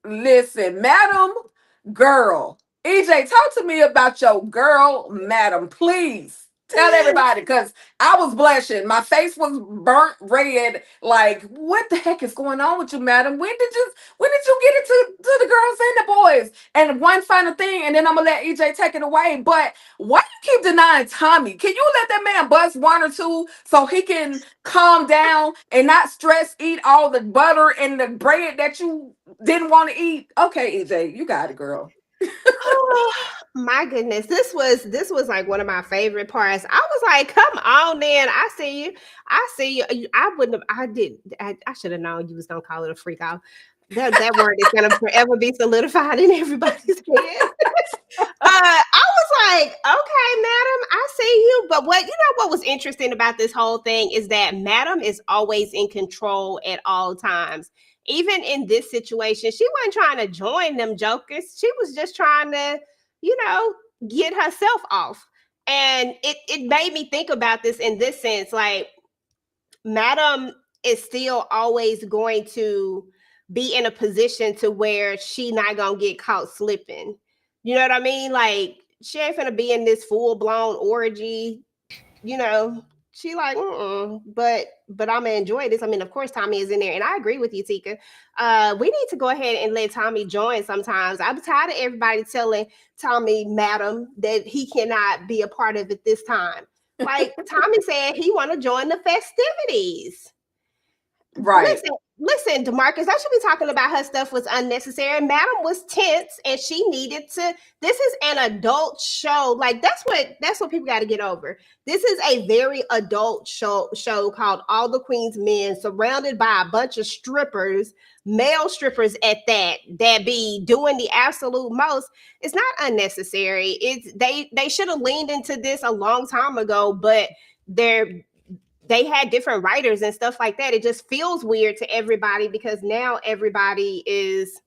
Listen, Madam Girl. EJ, talk to me about your girl, Madam, please. Tell everybody, because I was blushing. My face was burnt red. Like, what the heck is going on with you, Madam? When did you get it to the girls and the boys? And one final thing, and then I'm gonna let EJ take it away. But why you keep denying Tommy? Can you let that man bust one or two so he can calm down and not stress eat all the butter and the bread that you didn't want to eat? Okay, EJ, you got it, girl. Oh, my goodness, this was like one of my favorite parts. I was like, come on, man. I see you. I wouldn't have, I did. I should have known you was gonna call it a freak off. That word is gonna forever be solidified in everybody's head. I was like, okay, madam, I see you. But what was interesting about this whole thing is that madam is always in control at all times. Even in this situation, she wasn't trying to join them jokers. She was just trying to, get herself off. And it made me think about this in this sense. Like, madam is still always going to be in a position to where she not gonna get caught slipping. You know what I mean? Like, she ain't gonna be in this full-blown orgy, she like, but I'm gonna enjoy this. I mean, of course Tommy is in there, and I agree with you, Tika. We need to go ahead and let Tommy join sometimes. I'm tired of everybody telling Tommy, madam, that he cannot be a part of it this time. Like, Tommy said he want to join the festivities. Right. Listen, DeMarcus, I should be talking about her stuff was unnecessary. Madam was tense and she needed to. This is an adult show. Like, that's what people got to get over. This is a very adult show called All the Queen's Men, surrounded by a bunch of strippers, male strippers at that be doing the absolute most. It's not unnecessary. They should have leaned into this a long time ago, but they had different writers and stuff like that. It just feels weird to everybody because now everybody is,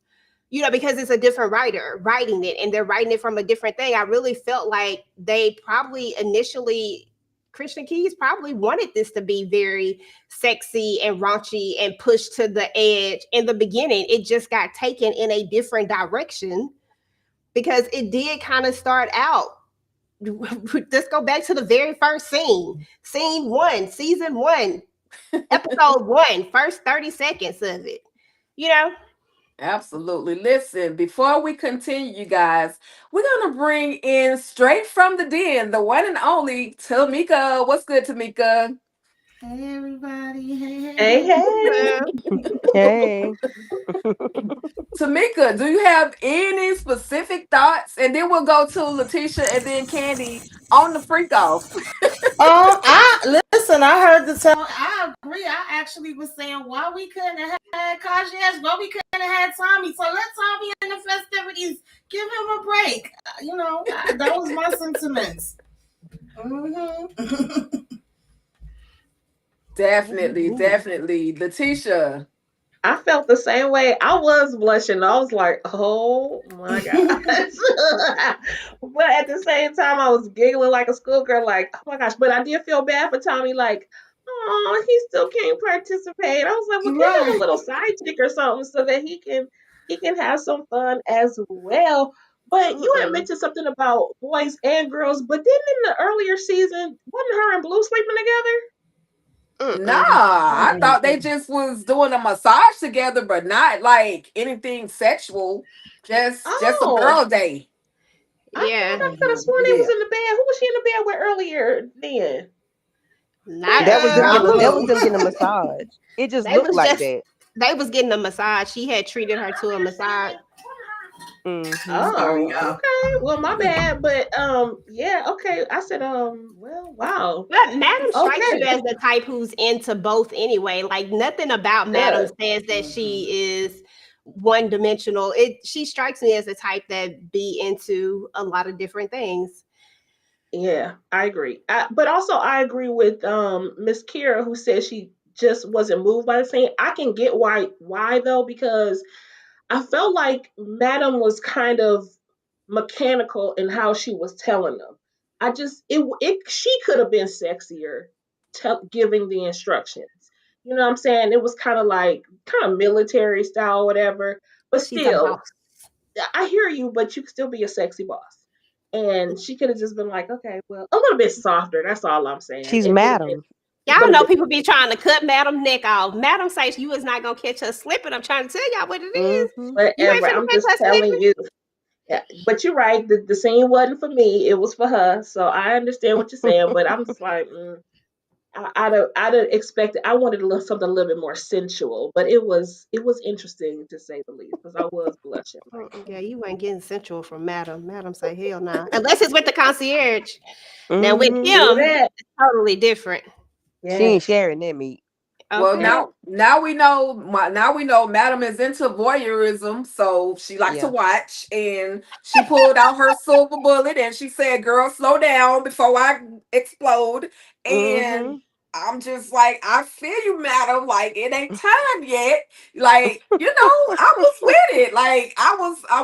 because it's a different writer writing it and they're writing it from a different thing. I really felt like they probably initially, Christian Keys probably wanted this to be very sexy and raunchy and pushed to the edge. In the beginning, it just got taken in a different direction because it did kind of start out. Let's go back to the very first scene 1, season 1, episode 1, first 30 seconds of it, Absolutely. Listen, before we continue, you guys, we're going to bring in straight from the den, the one and only Tamika. What's good, Tamika? Hey, everybody. Hey. Hey. Tamika, do you have any specific thoughts? And then we'll go to Letitia and then Candy on the freak off. Listen, I heard the tell. I agree. I actually was saying why we couldn't have had Kajiash, why we couldn't have had Tommy. So let Tommy in the festivities. Give him a break. That was my sentiments. Mm-hmm. Definitely. Letitia. I felt the same way. I was blushing. I was like, oh my gosh. But at the same time, I was giggling like a schoolgirl, like, oh my gosh. But I did feel bad for Tommy, like, oh, he still can't participate. I was like, well, give him a little side chick or something so that he can have some fun as well. But you had mentioned something about boys and girls, but then in the earlier season, wasn't her and Blue sleeping together? Nah, I thought they just was doing a massage together, but not like anything sexual. Just a girl day. Yeah. I could have sworn they was in the bed. Who was she in the bed with earlier then? That was them getting a massage. It just looked like that. They was getting a massage. She had treated her to a massage. Mm-hmm. Oh, okay. Well, my bad, but yeah, okay. I said, well, wow. But Madam strikes you as the type who's into both anyway. Like, nothing about Madam says that she is one-dimensional. She strikes me as the type that be into a lot of different things. Yeah, I agree. But also, I agree with Miss Kira, who says she just wasn't moved by the scene. I can get why though, because I felt like Madam was kind of mechanical in how she was telling them. She could have been sexier giving the instructions. You know what I'm saying? It was kind of military style, whatever. But still, I hear you, but you could still be a sexy boss. And she could have just been like, okay, well, a little bit softer. That's all I'm saying. She's Madam. Y'all know people be trying to cut Madam neck off. Madam says you is not gonna catch her slipping. I'm trying to tell y'all what it is. Whatever. I'm just telling you. Yeah, but you're right. The scene wasn't for me. It was for her. So I understand what you're saying. But I'm just like, I'd have expected. I wanted something a little bit more sensual. But it was interesting to say the least because I was blushing. Yeah, you weren't getting sensual from Madam. Madam say hell no. Unless it's with the concierge. Now with him, it's totally different. Yeah. She ain't sharing that meat. Well, Okay. now we know. Now we know, Madam is into voyeurism, so she likes to Yeah. watch. And she pulled out her silver bullet, and she said, "Girl, slow down before I explode." And Mm-hmm. I'm just like, I feel you, Madam. Like it ain't time yet. Like I was with it. Like I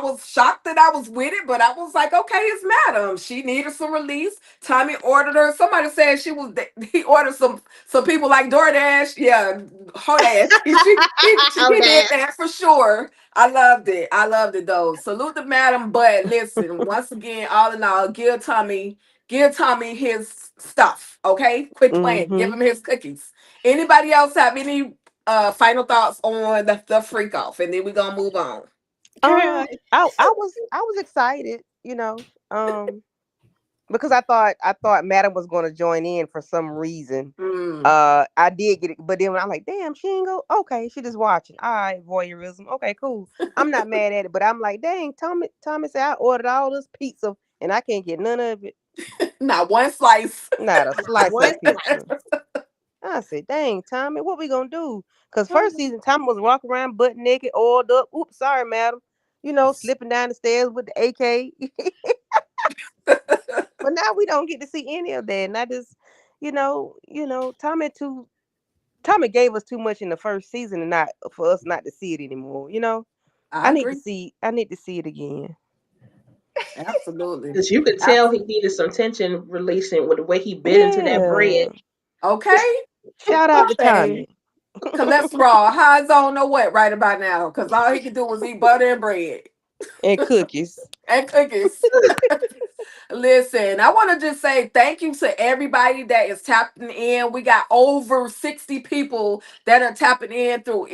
was shocked that I was with it, but I was like, okay, it's Madam. She needed some release. Tommy ordered her. Somebody said he ordered some people like DoorDash. Yeah, hold ass. She Okay. did that for sure. I loved it. I loved it though. Salute the Madam. But listen, once again, all in all, give Tommy his stuff. Okay, quit playing. Give Mm-hmm. him his cookies. Anybody else have any final thoughts on the freak off, and then we're gonna move on. Girl. I was excited, because I thought Madam was gonna join in for some reason. Mm, I did get it, but then when I'm like, damn, she ain't go. Okay, she just watching. All right, voyeurism. Okay, cool. I'm not mad at it, but I'm like, dang, Tommy said I ordered all this pizza and I can't get none of it. not one slice. Not a slice of What? the pizza. I said, dang, Tommy, what we gonna do? Because first season, Tommy was walking around butt naked, oiled up. Oops, sorry, Madam. Slipping down the stairs with the AK. But now we don't get to see any of that. And I just, Tommy gave us too much in the first season and not for us not to see it anymore. I agree. I need to see it again. Absolutely. Because you could tell he needed some tension releasing with the way he bit into that bread. Yeah. Okay. Shout out to Okay. Tommy Cholesterol, high zone or what right about now? Because all he could do was eat butter and bread and cookies. and cookies. Listen, I want to just say thank you to everybody that is tapping in. We got over 60 people that are tapping in through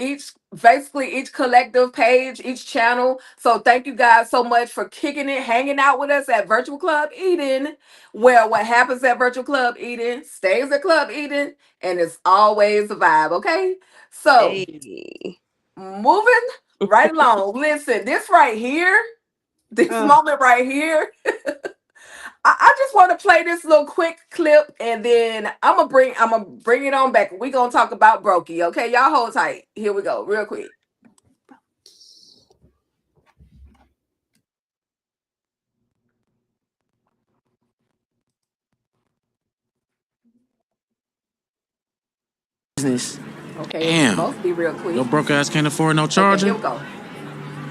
basically each collective page, each channel. So thank you guys so much for kicking it, hanging out with us at Virtual Club Eden, where what happens at Virtual Club Eden stays at Club Eden, and it's always a vibe, okay? So Hey. moving right along. Listen, this right here, this Oh, moment right here. I just want to play this little quick clip, and then I'm gonna bring it on back. We're gonna talk about Brokey, okay? Y'all hold tight. Here we go, real quick. Business. Okay, it's Damn. supposed to be real quick. Your broke ass can't afford no Okay, charger? here we go.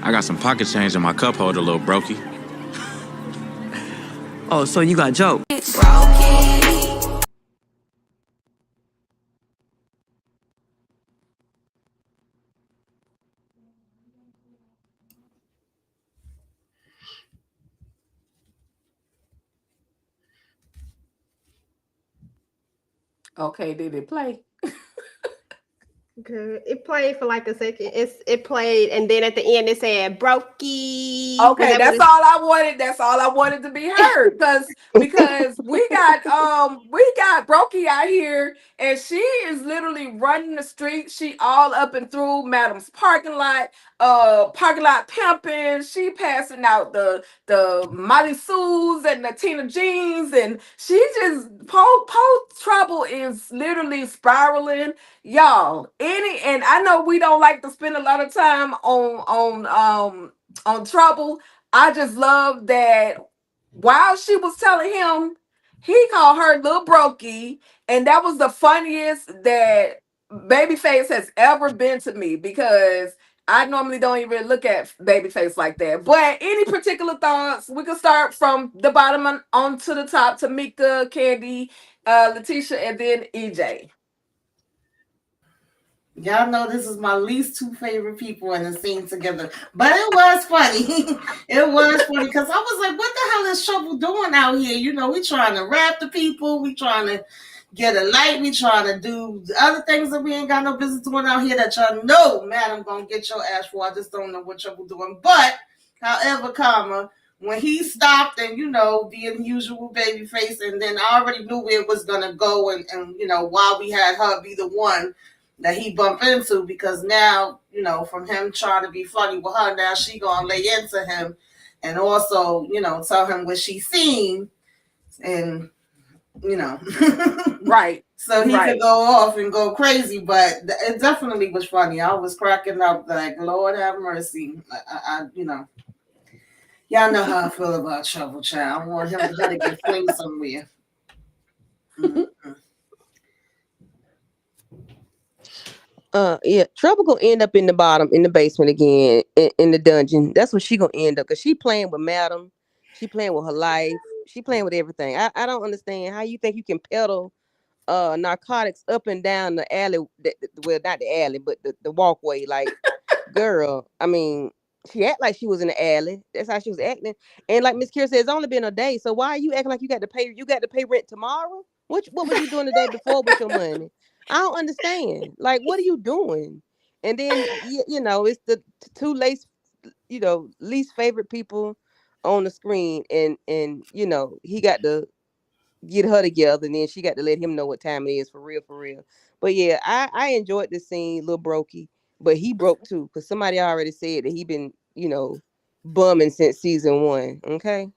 I got some pocket change in my cup holder, little brokey. Oh, so you got joke. Okay, did it play? good. It played for like a second. It played, and then at the end it said "Brokey." Was Okay, that what that's all I wanted. That's all I wanted to be heard. Because we got Brokey out here, and she is literally running the street. She all up and through Madam's parking lot pimping. She passing out the Molly Sues and the Tina Jeans, and she just Poe Trouble is literally spiraling. Y'all, and I know we don't like to spend a lot of time on Trouble. I just love that while she was telling him, he called her Lil Brokey, and that was the funniest that Babyface has ever been to me, because I normally don't even look at Babyface like that. But any particular thoughts? We can start from the bottom on to the top. Tamika, Candy, Letitia, and then EJ. Y'all know this is my least two favorite people in the scene together. But it was funny. It was funny because I was like, what the hell is Trouble doing out here? You know, we trying to rap the people. We trying to get a light. We trying to do other things that we ain't got no business doing out here that y'all know, Madam, gonna get your ass for. I just don't know what Trouble doing. But, however, when he stopped and, being the usual baby face, and then I already knew where it was gonna go, and why we had her be the one that he bumped into, because now, from him trying to be funny with her, now she gonna lay into him and also, tell him what she seen, and, Right. so he Right. could go off and go crazy. But it definitely was funny. I was cracking up like, Lord have mercy. You know, y'all know how I feel about Trouble Child. I want her to get flamed somewhere. Yeah, Trouble gonna end up in the basement again, in the dungeon. That's what she gonna end up, because she playing with Madam, she playing with her life, she playing with everything. I don't understand how you think you can peddle narcotics up and down the alley, well, not the alley, but the walkway. Like, girl, I mean, she act like she was in the alley. That's how she was acting. And like Miss Kira said, it's only been a day, so why are you acting like you got to pay rent tomorrow? What was you doing the day before with your money? I don't understand. Like, what are you doing? And then you know, it's the two least favorite people on the screen, and you know, he got to get her together, and then she got to let him know what time it is, for real, for real. But yeah, I enjoyed the scene, Lil Brokey, but he broke too, because somebody already said that he been, you know, bumming since season 1. Okay.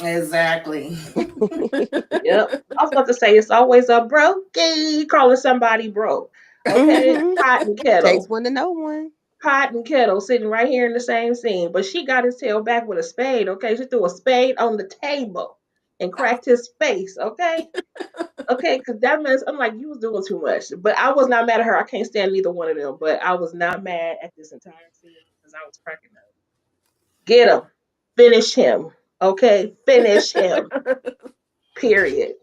Exactly. Yep. I was about to say, it's always a brokey calling somebody broke. Okay. Pot and kettle. Takes one to know one. Pot and kettle sitting right here in the same scene. But she got his tail back with a spade. Okay. She threw a spade on the table and cracked his face. Okay. Okay. Because that means, I'm like, you was doing too much. But I was not mad at her. I can't stand neither one of them. But I was not mad at this entire scene because I was cracking up. Get him. Finish him. Okay. Finish him. Period.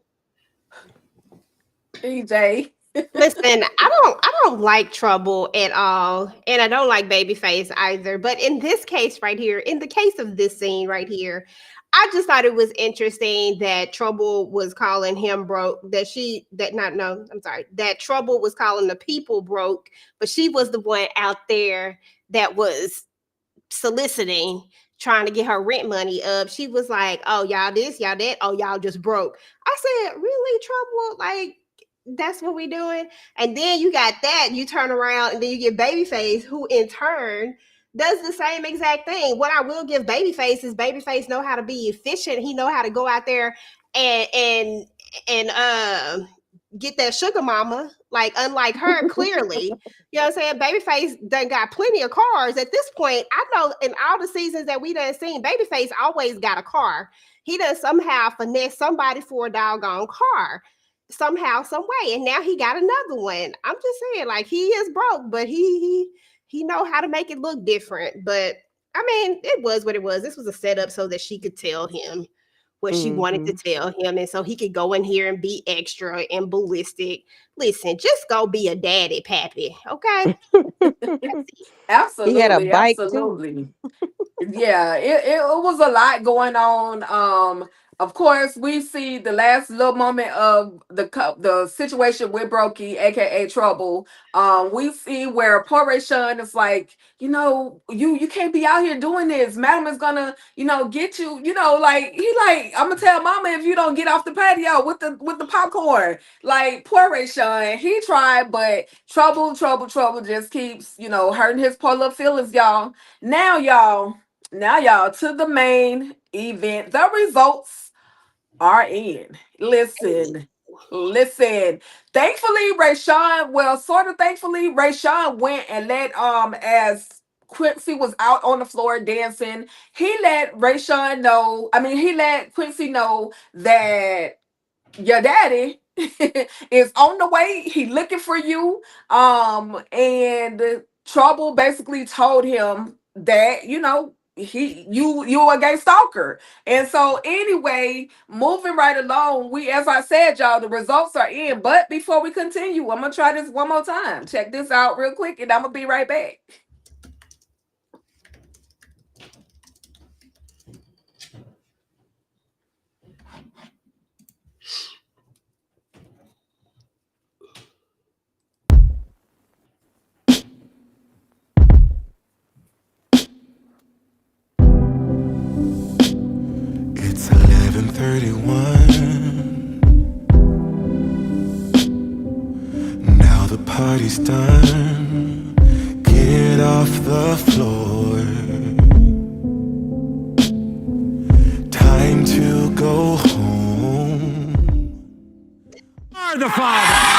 PJ. Listen, I don't like Trouble at all, and I don't like Babyface either. But in this case right here, in the case of this scene right here, I just thought it was interesting that Trouble was calling him broke. That Trouble was calling the people broke, but she was the one out there that was soliciting, trying to get her rent money up. She was like, "Oh, y'all this, y'all that. Oh, y'all just broke." I said, "Really, Trouble? Like, that's what we doing?" And then you got that, you turn around and then you get Babyface, who in turn does the same exact thing. What I will give Babyface is Babyface know how to be efficient. He know how to go out there and get that sugar mama, like, unlike her, clearly. You know what I'm saying? Babyface done got plenty of cars at this point. I know in all the seasons that we done seen, Babyface always got a car. He done somehow finesse somebody for a doggone car, somehow, some way, and now he got another one. I'm just saying, like, he is broke, but he know how to make it look different. But I mean, it was what it was. This was a setup so that she could tell him what she wanted to tell him, and so he could go in here and be extra and ballistic. Listen, just go be a daddy, pappy, okay? Absolutely. He had a bike absolutely. Yeah, it was a lot going on. Of course, we see the last little moment of the situation with Brokey, aka Trouble. We see where Poor Rayshawn is like, you know, you can't be out here doing this. Madam is gonna, you know, get you. You know, like, he like, I'm gonna tell Mama if you don't get off the patio with the popcorn. Like, Poor Rayshawn, he tried, but Trouble just keeps, you know, hurting his poor little feelings, y'all. Now, y'all, to the main event. The results are in. Listen. Thankfully, Rayshawn went and let as Quincy was out on the floor dancing, he let Quincy know that your daddy is on the way. He looking for you. And Trouble basically told him that, you know, you a gay stalker. And so anyway, moving right along, as I said, y'all, the results are in. But before we continue, I'm gonna try this one more time. Check this out real quick, and I'm gonna be right back. It's 11:31. Now the party's done. Get off the floor. Time to go home. Are the Father.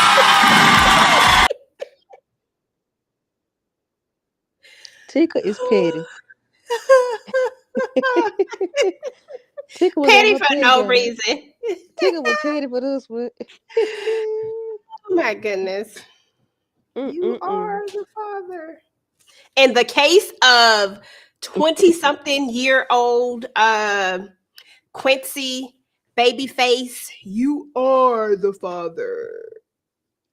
Tika is petty. Tika was on Petty her for petty no game. reason. Tika was petty for this one. Oh my goodness. You are Mm-mm-mm. the father. In the case of 20-something-year-old Quincy Babyface, you are the father.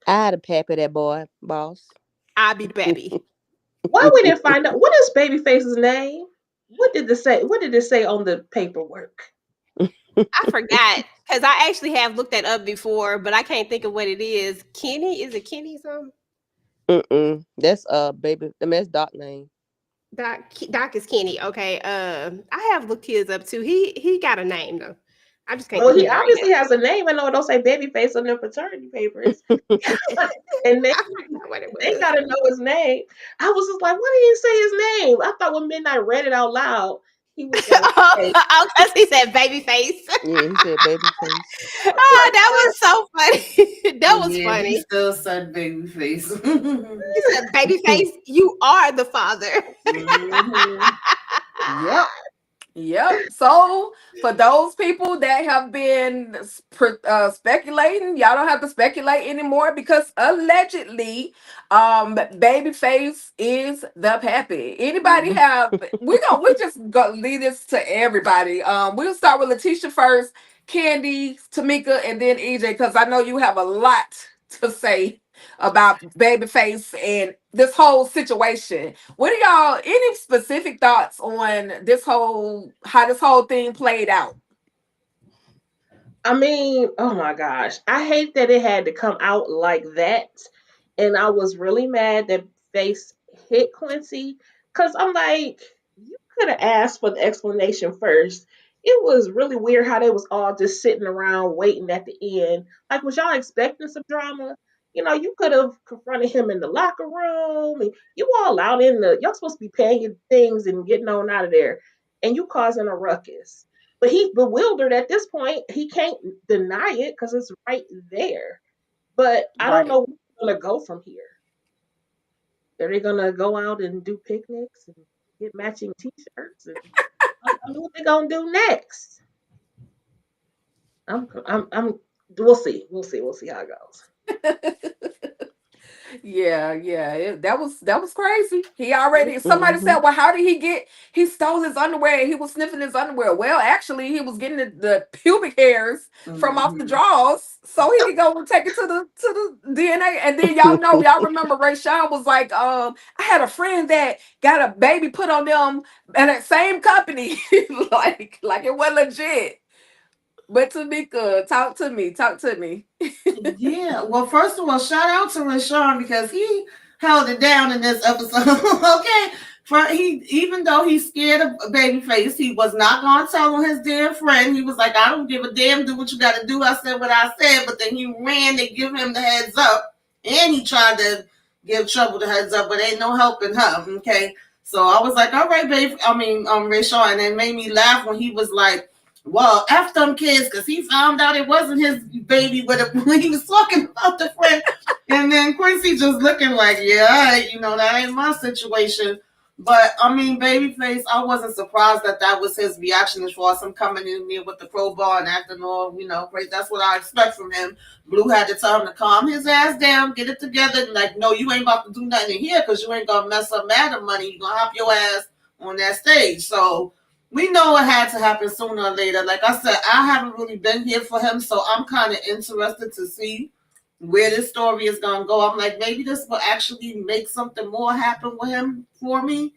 I'd have pappy that boy, boss. I be the baby. Why we didn't find out what is Babyface's name? What did it say? What did it say on the paperwork? I forgot because I actually have looked that up before, but I can't think of what it is. Kenny? Is it Kenny something? That's baby. I mean, that's Doc name. Doc is Kenny. Okay. I have looked his up too. He got a name though. I just can't Well, think he of it right obviously now. has a name. I know it don't say Babyface on the fraternity papers, and I forgot what it they was. gotta know his name. I was just like, why did he say his name? I thought when Midnight read it out loud, he was gonna say. Oh, because he said Babyface. Yeah, he said baby face. Oh, that was so funny. That was Yeah, funny. he still said Babyface. He said, "Babyface, you are the father." Yep. Yep. So for those people that have been speculating, y'all don't have to speculate anymore because allegedly, Babyface is the pappy. Anybody have? We just go lead this to everybody. We'll start with Letitia first, Candy, Tamika, and then EJ because I know you have a lot to say about Babyface and this whole situation. What are y'all any specific thoughts on this whole how this whole thing played out? I mean, oh my gosh, I hate that it had to come out like that, and I was really mad that Face hit Quincy because I'm like, you could have asked for the explanation first. It was really weird how they was all just sitting around waiting at the end. Like, was y'all expecting some drama? You could have confronted him in the locker room. And you all out in the, y'all supposed to be paying your things and getting on out of there, and you causing a ruckus. But he's bewildered at this point. He can't deny it because it's right there. But I don't Right. know where we're gonna go from here. Are they gonna go out and do picnics and get matching T-shirts? And I don't know what they're gonna do next. I'm. We'll see. We'll see. We'll see how it goes. Yeah, that was crazy. He already somebody said, well, how did he stole his underwear and he was sniffing his underwear. Well, actually, he was getting the pubic hairs from off the drawers so he could go and take it to the DNA. And then y'all remember Ray Sean was like, I had a friend that got a baby put on them at that same company. like it was legit. But Tamika, talk to me. Yeah. Well, first of all, shout out to Rashawn because he held it down in this episode. Okay. Even though he's scared of Babyface, he was not gonna tell on his dear friend. He was like, I don't give a damn, do what you gotta do. I said what I said, but then he ran to give him the heads up, and he tried to give Trouble the heads up, but ain't no helping him. Okay. So I was like, all right, babe. I mean, Rashawn, and it made me laugh when he was like, well, F them kids, because he found out it wasn't his baby when he was talking about the friend. And then Quincy just looking like, yeah, that ain't my situation. But, I mean, Babyface, I wasn't surprised that was his reaction as far as him coming in there with the crowbar and acting all, great. That's what I expect from him. Blue had to tell him to calm his ass down, get it together. And like, no, you ain't about to do nothing in here because you ain't going to mess up Madam Money. You're going to hop your ass on that stage. So, we know it had to happen sooner or later. Like I said, I haven't really been here for him, so I'm kind of interested to see where this story is going to go. I'm like, maybe this will actually make something more happen with him for me.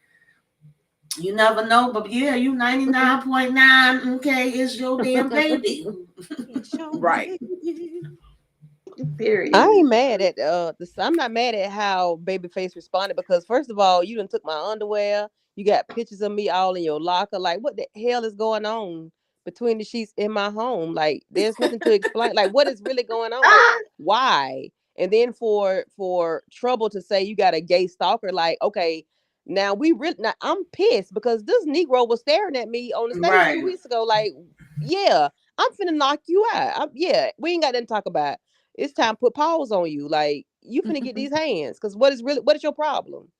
You never know, but yeah, you 99.9, okay, is your damn baby. Right. Period. I ain't mad at I'm not mad at how Babyface responded because first of all, you done took my underwear. You got pictures of me all in your locker. Like, what the hell is going on between the sheets in my home? Like, there's nothing to explain. Like, what is really going on? Like, why? And then for Trouble to say you got a gay stalker, like, okay, now I'm pissed because this Negro was staring at me on the stage Right. 2 weeks ago. Like, yeah, I'm finna knock you out. Yeah, we ain't got nothing to talk about. It's time to put paws on you. Like, you finna get these hands. Because what is your problem?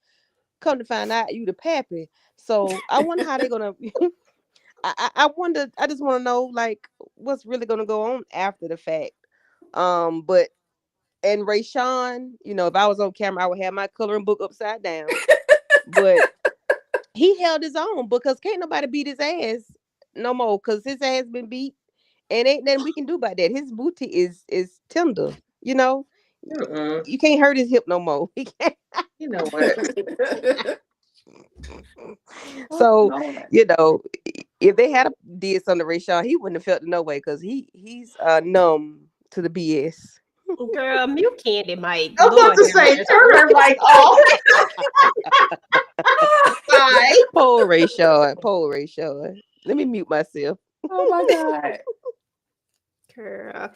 Come to find out, you the pappy. So I wonder how they're gonna. I wonder. I just want to know like what's really gonna go on after the fact. But and Rayshawn, if I was on camera, I would have my coloring book upside down. But he held his own because can't nobody beat his ass no more because his ass been beat and ain't nothing we can do about that. His booty is tender, Mm-mm. You can't hurt his hip no more. He can't. You know what? So, Lord. if they had did something to Rayshawn, he wouldn't have felt it no way because he's numb to the BS. Girl, mute Candy, Mike. I was about Lord to have say, mercy. turn her mic off. Bye. Poor Rayshawn. Let me mute myself. Oh my God. Girl.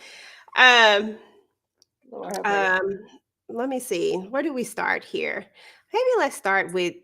Lord have mercy. Let me see. Where do we start here? Maybe let's start with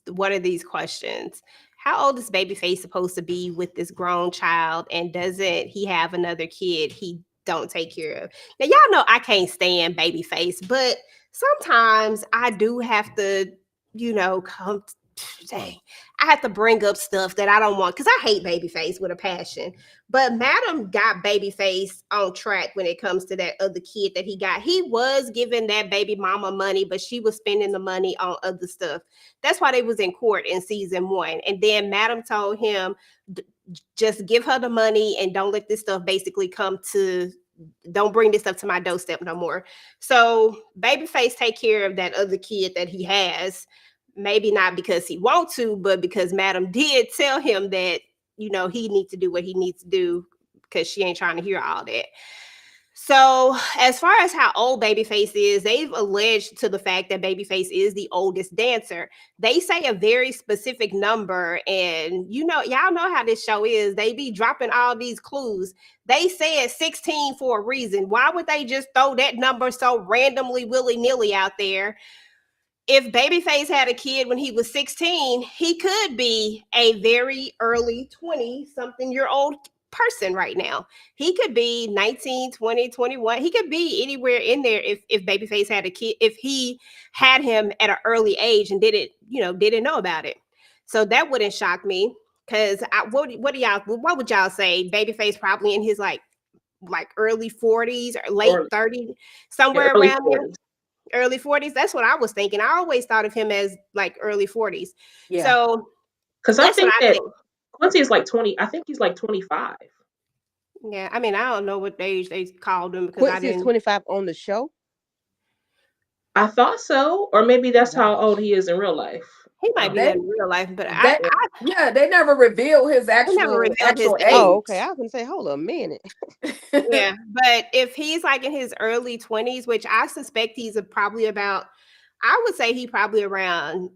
one of these questions. How old is Babyface supposed to be with this grown child, and doesn't he have another kid he don't take care of? Now y'all know I can't stand Babyface, but sometimes I do have to, dang, I have to bring up stuff that I don't want because I hate Babyface with a passion. But Madam got Babyface on track when it comes to that other kid that he got. He was giving that baby mama money, but she was spending the money on other stuff. That's why they was in court in season 1. And then Madam told him, just give her the money and don't let this stuff basically don't bring this up to my doorstep no more. So Babyface take care of that other kid that he has. Maybe not because he wants to, but because Madam did tell him that, he needs to do what he needs to do because she ain't trying to hear all that. So as far as how old Babyface is, they've alleged to the fact that Babyface is the oldest dancer. They say a very specific number, and y'all know how this show is. They be dropping all these clues. They said 16 for a reason. Why would they just throw that number so randomly, willy-nilly out there? If Babyface had a kid when he was 16, he could be a very early 20-something-year-old person right now. He could be 19, 20, 21. He could be anywhere in there if Babyface had a kid, if he had him at an early age and didn't know about it. So that wouldn't shock me because what would y'all say? Babyface probably in his like early 40s or late 30s, somewhere around there. Early 40s. That's what I was thinking. I always thought of him as like early 40s. Yeah. So because I think that Quincy is like 20. I think he's like 25. Yeah, I mean, I don't know what age they called him because Quincy is 25 on the show. I thought so, or maybe that's how old he is in real life. He might be in real life, but they never revealed his actual age. Oh, okay. I was gonna say, hold a minute. Yeah, but if he's like in his early 20s, which I suspect he's probably about, I would say he probably around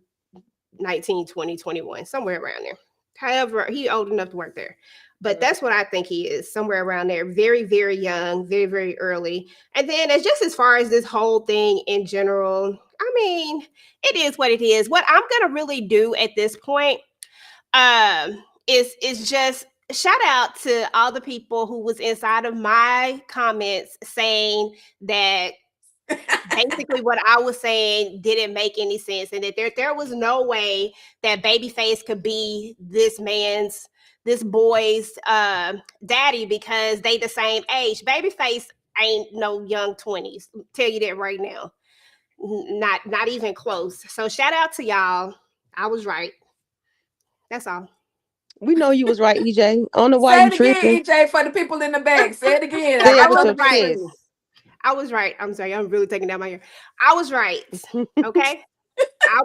19, 20, 21, somewhere around there. However, he's old enough to work there. But that's what I think he is, somewhere around there. Very, very young, very, very early. And then as far as this whole thing in general, I mean, it is what it is. What I'm going to really do at this point is just shout out to all the people who was inside of my comments saying that basically what I was saying didn't make any sense and that there was no way that Babyface could be this boy's daddy because they the same age. Babyface ain't no young 20s. I'll tell you that right now. Not even close. So shout out to y'all. I was right. That's all. We know you was right, EJ. I don't know why you tripping. Again, EJ, for the people in the back. Say it again. Say it with your chest. I was right. I'm sorry. I'm really taking down my hair. I was right. Okay. I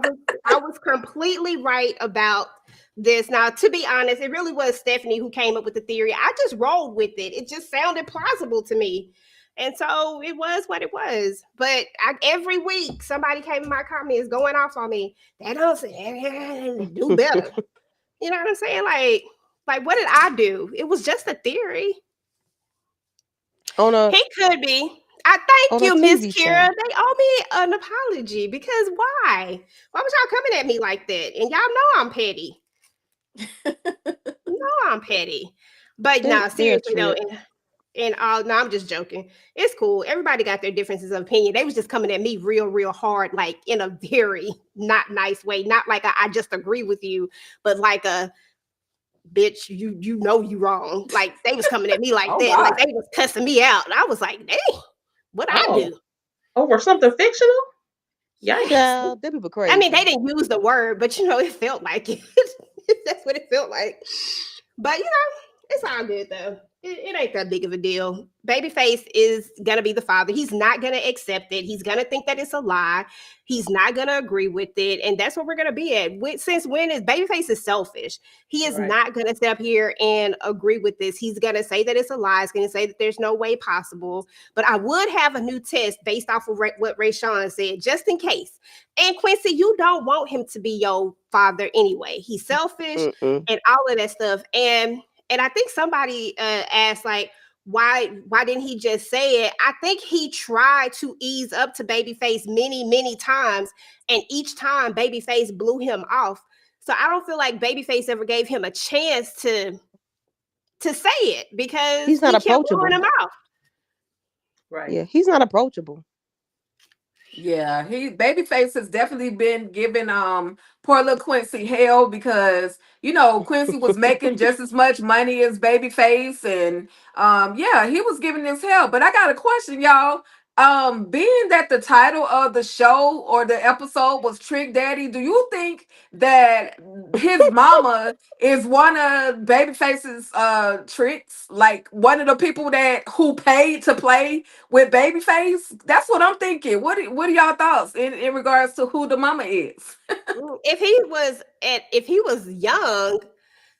was completely right about this. Now, to be honest, it really was Stephanie who came up with the theory. I just rolled with it. It just sounded plausible to me. And so it was what it was. But every week, somebody came in my comments going off on me. They don't say, do better. You know what I'm saying? Like, what did I do? It was just a theory. He could be. I thank you, Miss Kira. They owe me an apology because why? Why was y'all coming at me like that? And y'all know I'm petty. I'm petty. But no, seriously though, And all, no, I'm just joking. It's cool. Everybody got their differences of opinion. They was just coming at me real hard, like in a very not nice way. Not like I just agree with you, but like a bitch, you know you wrong. Like they was coming at me like Oh, that. Like God. they was cussing me out. And I was like, dang, what I Oh, do? over something fictional? Yikes. Child, them people crazy. I mean, they didn't use the word, but you know, it felt like it. That's what it felt like. But you know, it's all good though. It ain't that big of a deal. Babyface is gonna be the father. He's not gonna accept it. He's gonna think that it's a lie. He's not gonna agree with it, and that's what we're gonna be at. Since when is Babyface is selfish? He is Right. not gonna sit up here and agree with this. He's gonna say that it's a lie. He's gonna say that there's no way possible. But I would have a new test based off of what Ray Sean said, just in case. And Quincy, you don't want him to be your father anyway. He's selfish and all of that stuff. And I think somebody asked like, why didn't he just say it? I think he tried to ease up to Babyface many times, and each time Babyface blew him off. So I don't feel like Babyface ever gave him a chance to say it because He's not he kept blowing approachable. him off. Right. Yeah, he's not approachable. Yeah, Babyface has definitely been giving poor little Quincy hell because Quincy was making just as much money as Babyface, and yeah, he was giving this hell. But I got a question, y'all. Being that the title of the show or the episode was Trick Daddy, do you think that his mama is one of Babyface's tricks? Like one of the people who paid to play with Babyface? That's what I'm thinking. What are y'all thoughts in regards to who the mama is? If he was young,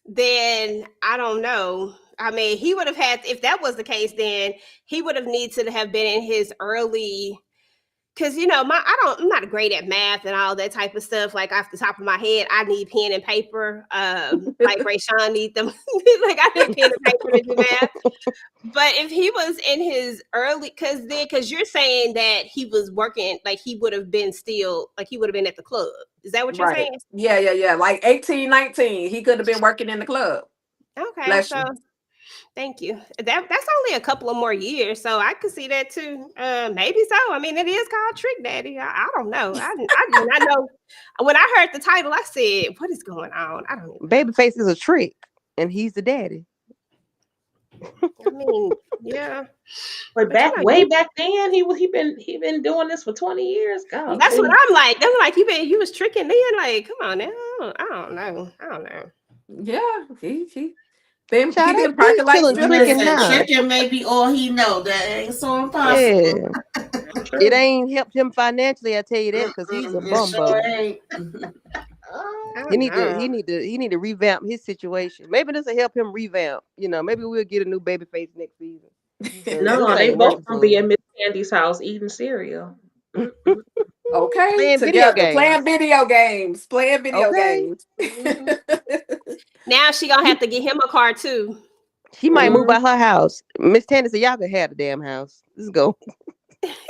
then I don't know. I mean, he would have had, if that was the case, then he would have needed to have been in his early, because I'm not great at math and all that type of stuff. Like off the top of my head, I need pen and paper. Like Ray Sean need them. Like I need pen and paper to do math. But if he was in his early, because you're saying that he was working, like he would have been at the club. Is that what you're Right. saying? Yeah. Like 18, 19. He could have been working in the club. Okay, Bless so you. thank you. That's only a couple of more years, so I could see that too. Maybe so. I mean, it is called Trick Daddy. I don't know. I do not know. When I heard the title, I said, "What is going on?" I don't know. Babyface is a trick, and he's the daddy. I mean, yeah. But way back then, he been doing this for 20 years. God, that's what I'm like. That's like you was tricking then. Like, come on now. I don't know. Yeah, he been Child, parking like chilling, tricking now. Tricking may be all he know. That ain't so impossible. Yeah. It ain't helped him financially, I tell you that, because he's a bum Sure bum. ain't. He need to revamp his situation. Maybe this will help him revamp. Maybe we'll get a new Babyface next season. No, they both gonna be in Miss Candy's house eating cereal. Okay, Playing together, playing video games. Now she gonna have to get him a car too. She might move out her house. Miss Tandy said, "Y'all can have the damn house. Let's go."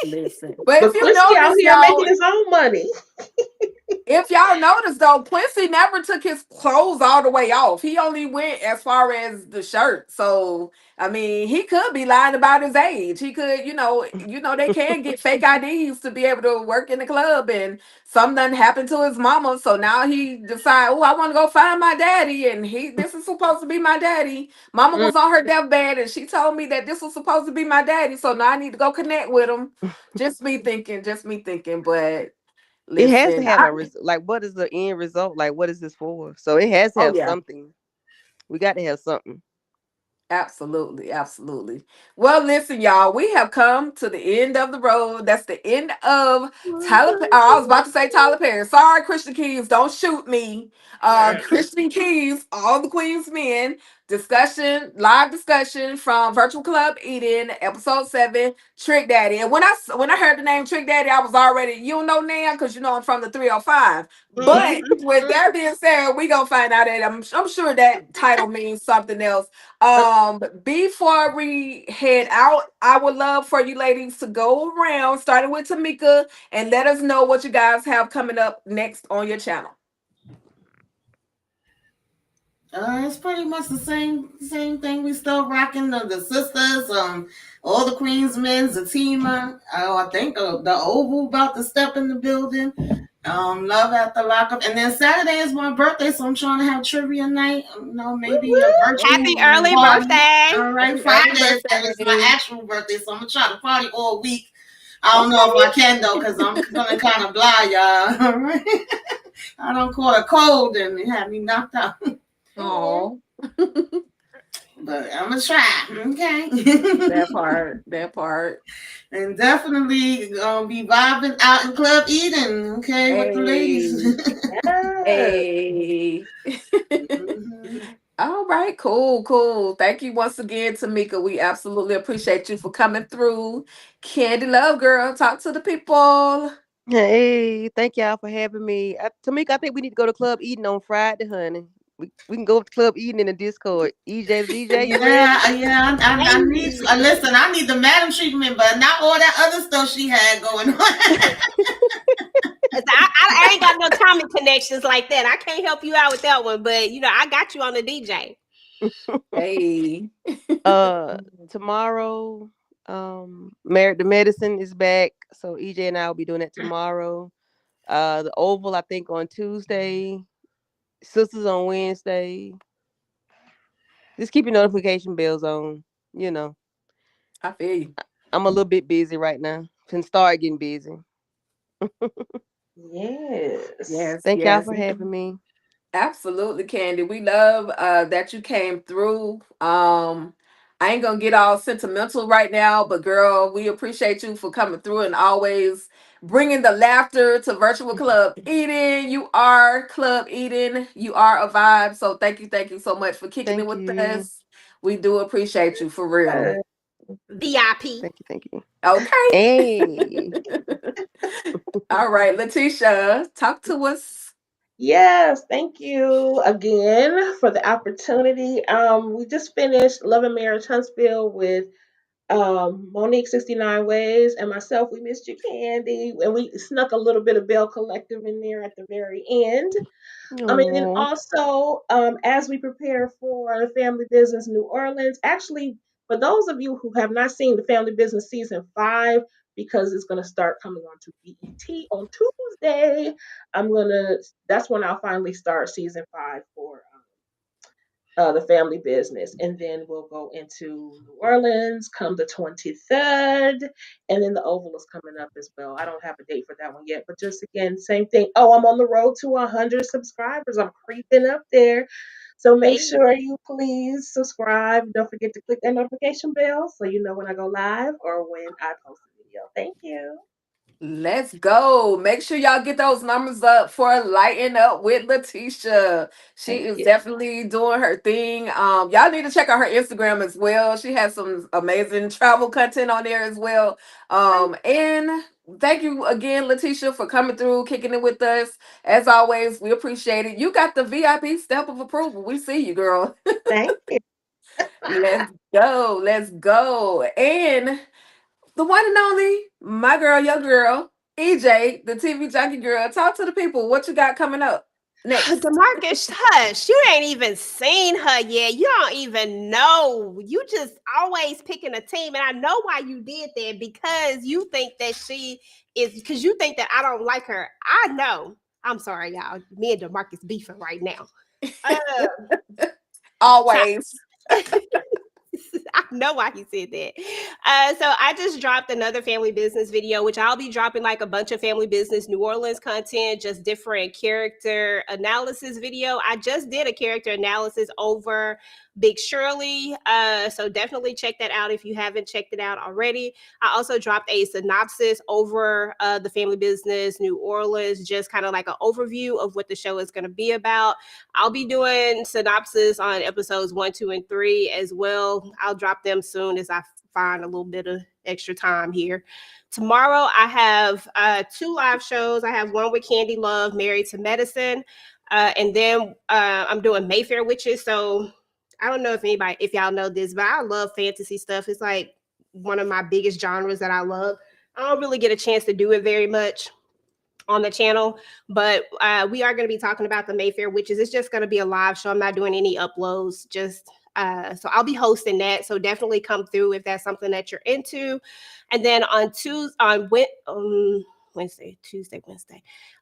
Listen, but if you Quincy out notice, here making his own money. If y'all notice though, Quincy never took his clothes all the way off. He only went as far as the shirt. So I mean, he could be lying about his age. He could, they can get fake IDs to be able to work in the club, and something done happened to his mama. So now he decide, oh, I want to go find my daddy, and this is supposed to be my daddy. Mama was on her deathbed, and she told me that this was supposed to be my daddy. So now I need to go connect with him. Just me thinking, but. Listen, it has to have what is the end result? Like, what is this for? So it has to have something. We got to have something. Absolutely. Well, listen, y'all, we have come to the end of the road. That's the end of Tyler. I was about to say Tyler Perry. Sorry, Christian Keys, don't shoot me. Christian Keys, All the Queen's Men live discussion from Virtual Club Eden, episode 7, Trick Daddy. And when I heard the name Trick Daddy, I was already, now, because I'm from the 305. But with that being said, we gonna find out that I'm sure that title means something else. Before we head out, I would love for you ladies to go around, starting with Tamika, and let us know what you guys have coming up next on your channel. It's pretty much the same thing. We still rocking the sisters, all the Queensmen, Zatima. I think the Oval about to step in the building. Love at the lockup, and then Saturday is my birthday, so I'm trying to have trivia night. Maybe a virtual Happy early party. birthday. All right, Happy Friday early is birthday. my actual birthday, so I'm gonna try to party all week. I don't know if I can though, because I'm gonna kind of blah, y'all. All right. I don't caught a cold and it had me knocked out. Oh, But I'm gonna try, okay? that part. And definitely gonna be vibing out in Club Eden, okay, with the ladies. Hey. Mhm. All right, cool. Thank you once again, Tamika. We absolutely appreciate you for coming through. Candy Love Girl, talk to the people. Hey, thank y'all for having me. Tamika, I think we need to go to Club Eden on Friday, honey. We can go to Club Eden in the Discord. EJ, DJ, you ready? Yeah. I need. Listen, I need the madam treatment, but not all that other stuff she had going on. I ain't got no Tommy connections like that. I can't help you out with that one, but I got you on the DJ. Hey. Tomorrow, Married to Medicine is back. So EJ and I will be doing that tomorrow. The Oval, I think, on Tuesday. Sisters on Wednesday. Just keep your notification bells on. I feel you. I'm a little bit busy right now. Can start getting busy. Yes. Thank y'all for having me. Absolutely, Candy. We love that you came through. I ain't gonna get all sentimental right now, but girl, we appreciate you for coming through and always bringing the laughter to Virtual Club Eden. You are Club Eden. You are a vibe. So thank you so much for kicking it with us. We do appreciate you for real. VIP. Thank you. Okay. Hey. All right, Letitia, talk to us. Yes, thank you again for the opportunity. We just finished Love and Marriage Huntsville with Monique 69 Ways and myself. We missed you, Candy, and we snuck a little bit of Bell Collective in there at the very end. And Aw. also, as we prepare for the Family Business New Orleans, actually, for those of you who have not seen the Family Business season 5, because it's going to start coming on to BET on Tuesday, that's when I'll finally start season 5 for the Family Business. And then we'll go into New Orleans come the 23rd. And then the Oval is coming up as well. I don't have a date for that one yet, but just again, same thing. Oh, I'm on the road to 100 subscribers. I'm creeping up there. So make sure you please subscribe. Don't forget to click that notification bell so you know when I go live or when I post a video. Thank you. Let's go. Make sure y'all get those numbers up for Lighten Up with Letitia. She Thank is you. definitely doing her thing. Y'all need to check out her Instagram as well. She has some amazing travel content on there as well. And thank you again, Letitia, for coming through, kicking it with us. As always, we appreciate it. You got the VIP stamp of approval. We see you, girl. Thank you. Let's go. Let's go. And the one and only, my girl, your girl, EJ, the TV junkie girl. Talk to the people. What you got coming up next? DeMarcus, hush. You ain't even seen her yet. You don't even know. You just always picking a team. And I know why you did that, because you think that because you think that I don't like her. I know. I'm sorry, y'all. Me and DeMarcus beefing right now. Always. I know why he said that. So I just dropped another family business video, which I'll be dropping like a bunch of family business New Orleans content, just different character analysis video. I just did a character analysis over Big Shirley. So definitely check that out if you haven't checked it out already. I also dropped a synopsis over the family business New Orleans, just kind of like an overview of what the show is going to be about. I'll be doing synopsis on episodes 1, 2, and 3 as well. I'll drop them soon as I find a little bit of extra time here. Tomorrow, I have 2 live shows. I have one with Candy Love, Married to Medicine. And then I'm doing Mayfair Witches. So I don't know if y'all know this, but I love fantasy stuff. It's like one of my biggest genres that I love. I don't really get a chance to do it very much. on the channel. But we are going to be talking about the Mayfair Witches. It's just going to be a live show. I'm not doing any uploads. Just so I'll be hosting that. So definitely come through if that's something that you're into. And then on Wednesday.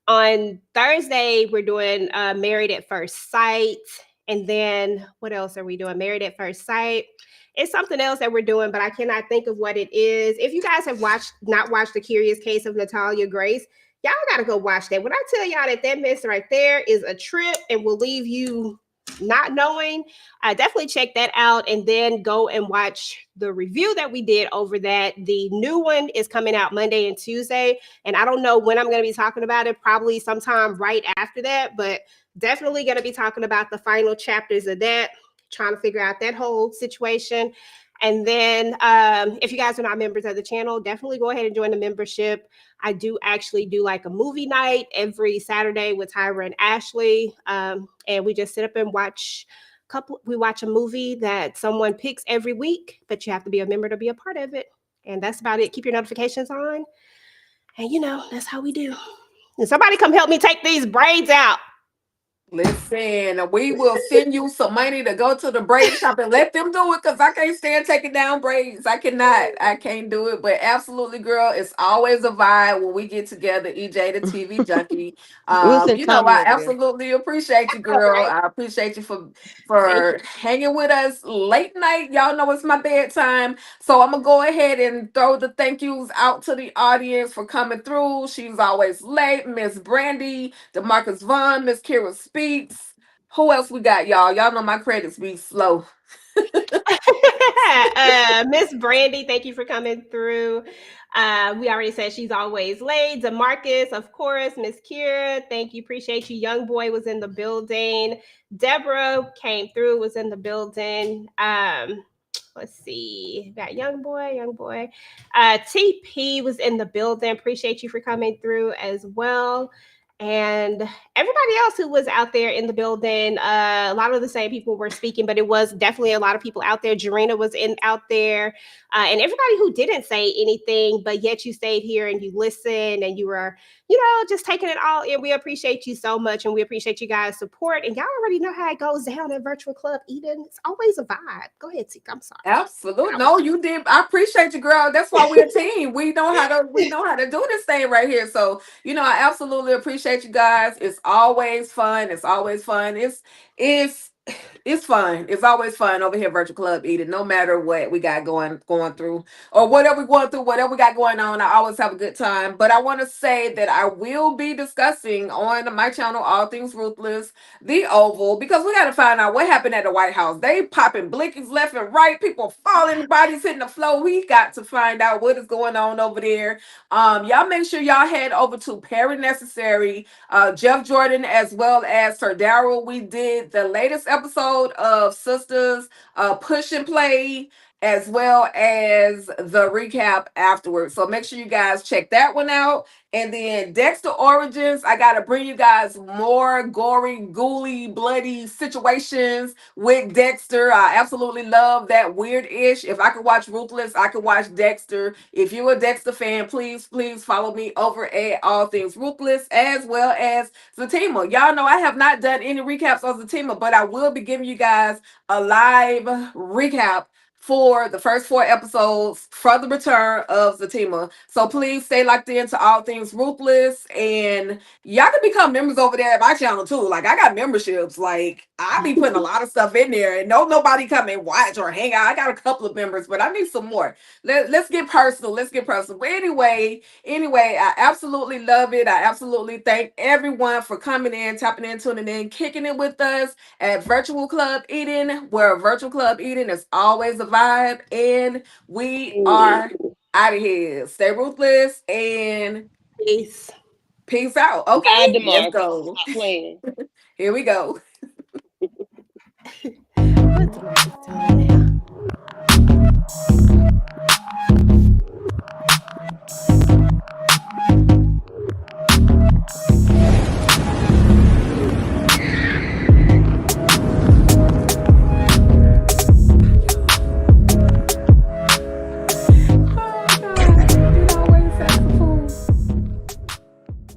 On Thursday, we're doing Married at First Sight. And then what else are we doing? Married at First Sight. It's something else that we're doing, but I cannot think of what it is. If you guys have not watched The Curious Case of Natalia Grace, y'all got to go watch that. When I tell y'all that mess right there is a trip and will leave you not knowing, definitely check that out, and then go and watch the review that we did over that. The new one is coming out Monday and Tuesday, and I don't know when I'm going to be talking about it, probably sometime right after that, but definitely going to be talking about the final chapters of that, trying to figure out that whole situation. And then if you guys are not members of the channel, definitely go ahead and join the membership. I do actually do like a movie night every Saturday with Tyra and Ashley. And we just sit up and watch a movie that someone picks every week, but you have to be a member to be a part of it. And that's about it. Keep your notifications on. And that's how we do. And somebody come help me take these braids out. Listen, we will send you some money to go to the braid shop and let them do it, because I can't stand taking down braids. I can't do it. But absolutely, girl, it's always a vibe when we get together. EJ, the TV junkie. I absolutely appreciate you, girl. I appreciate you for hanging with us late night. Y'all know it's my bedtime. So I'm gonna go ahead and throw the thank yous out to the audience for coming through. She's always late. Miss Brandy, DeMarcus Vaughn, Miss Kira Speaks. Who else we got, y'all? Y'all know my credits be slow. Miss Brandy, thank you for coming through. We already said she's always late. DeMarcus, of course. Miss Kira, thank you. Appreciate you. Young Boy was in the building. Deborah came through, was in the building. Let's see. Got Young Boy. TP was in the building. Appreciate you for coming through as well. And everybody else who was out there in the building, a lot of the same people were speaking, but it was definitely a lot of people out there. Jarena was out there, and everybody who didn't say anything, but yet you stayed here and you listened and you were, just taking it all in. We appreciate you so much, and we appreciate you guys' support. And y'all already know how it goes down at Virtual Club Eden. It's always a vibe. Go ahead, Tika. I'm sorry. Absolutely. No, you did. I appreciate you, girl. That's why we're a team. We know how to do this thing right here. So, I absolutely appreciate you guys. It's always fun. It's fun. It's fun. It's always fun over here at Virtual Club Eden, no matter what we got going through, or whatever we're going through, whatever we got going on. I always have a good time. But I want to say that I will be discussing on my channel, All Things Ruthless, the Oval, because we got to find out what happened at the White House. They popping blickies left and right, people falling, bodies hitting the floor. We got to find out what is going on over there. Y'all make sure y'all head over to Perry Necessary, Jeff Jordan, as well as Sir Darrell. We did the latest episode of Sisters Push and Play, as well as the recap afterwards. So make sure you guys check that one out. And then Dexter Origins, I gotta bring you guys more gory, ghouly, bloody situations with Dexter. I absolutely love that weird-ish. If I could watch Ruthless, I could watch Dexter. If you're a Dexter fan, please follow me over at All Things Ruthless, as well as Zatima. Y'all know I have not done any recaps on Zatima, but I will be giving you guys a live recap for the first 4 episodes for the return of Zatima. So please stay locked into All Things Ruthless, and y'all can become members over there at my channel too. Like, I got memberships. Like, I be putting a lot of stuff in there, and nobody come and watch or hang out. I got a couple of members, but I need some more. Let's get personal. But anyway, I absolutely love it. I absolutely thank everyone for coming in, tapping in, tuning in, kicking it with us at Virtual Club Eden, where Virtual Club Eden is always a vibe, and we are out of here. Stay ruthless and peace out. Okay, let's go. Here we go. What's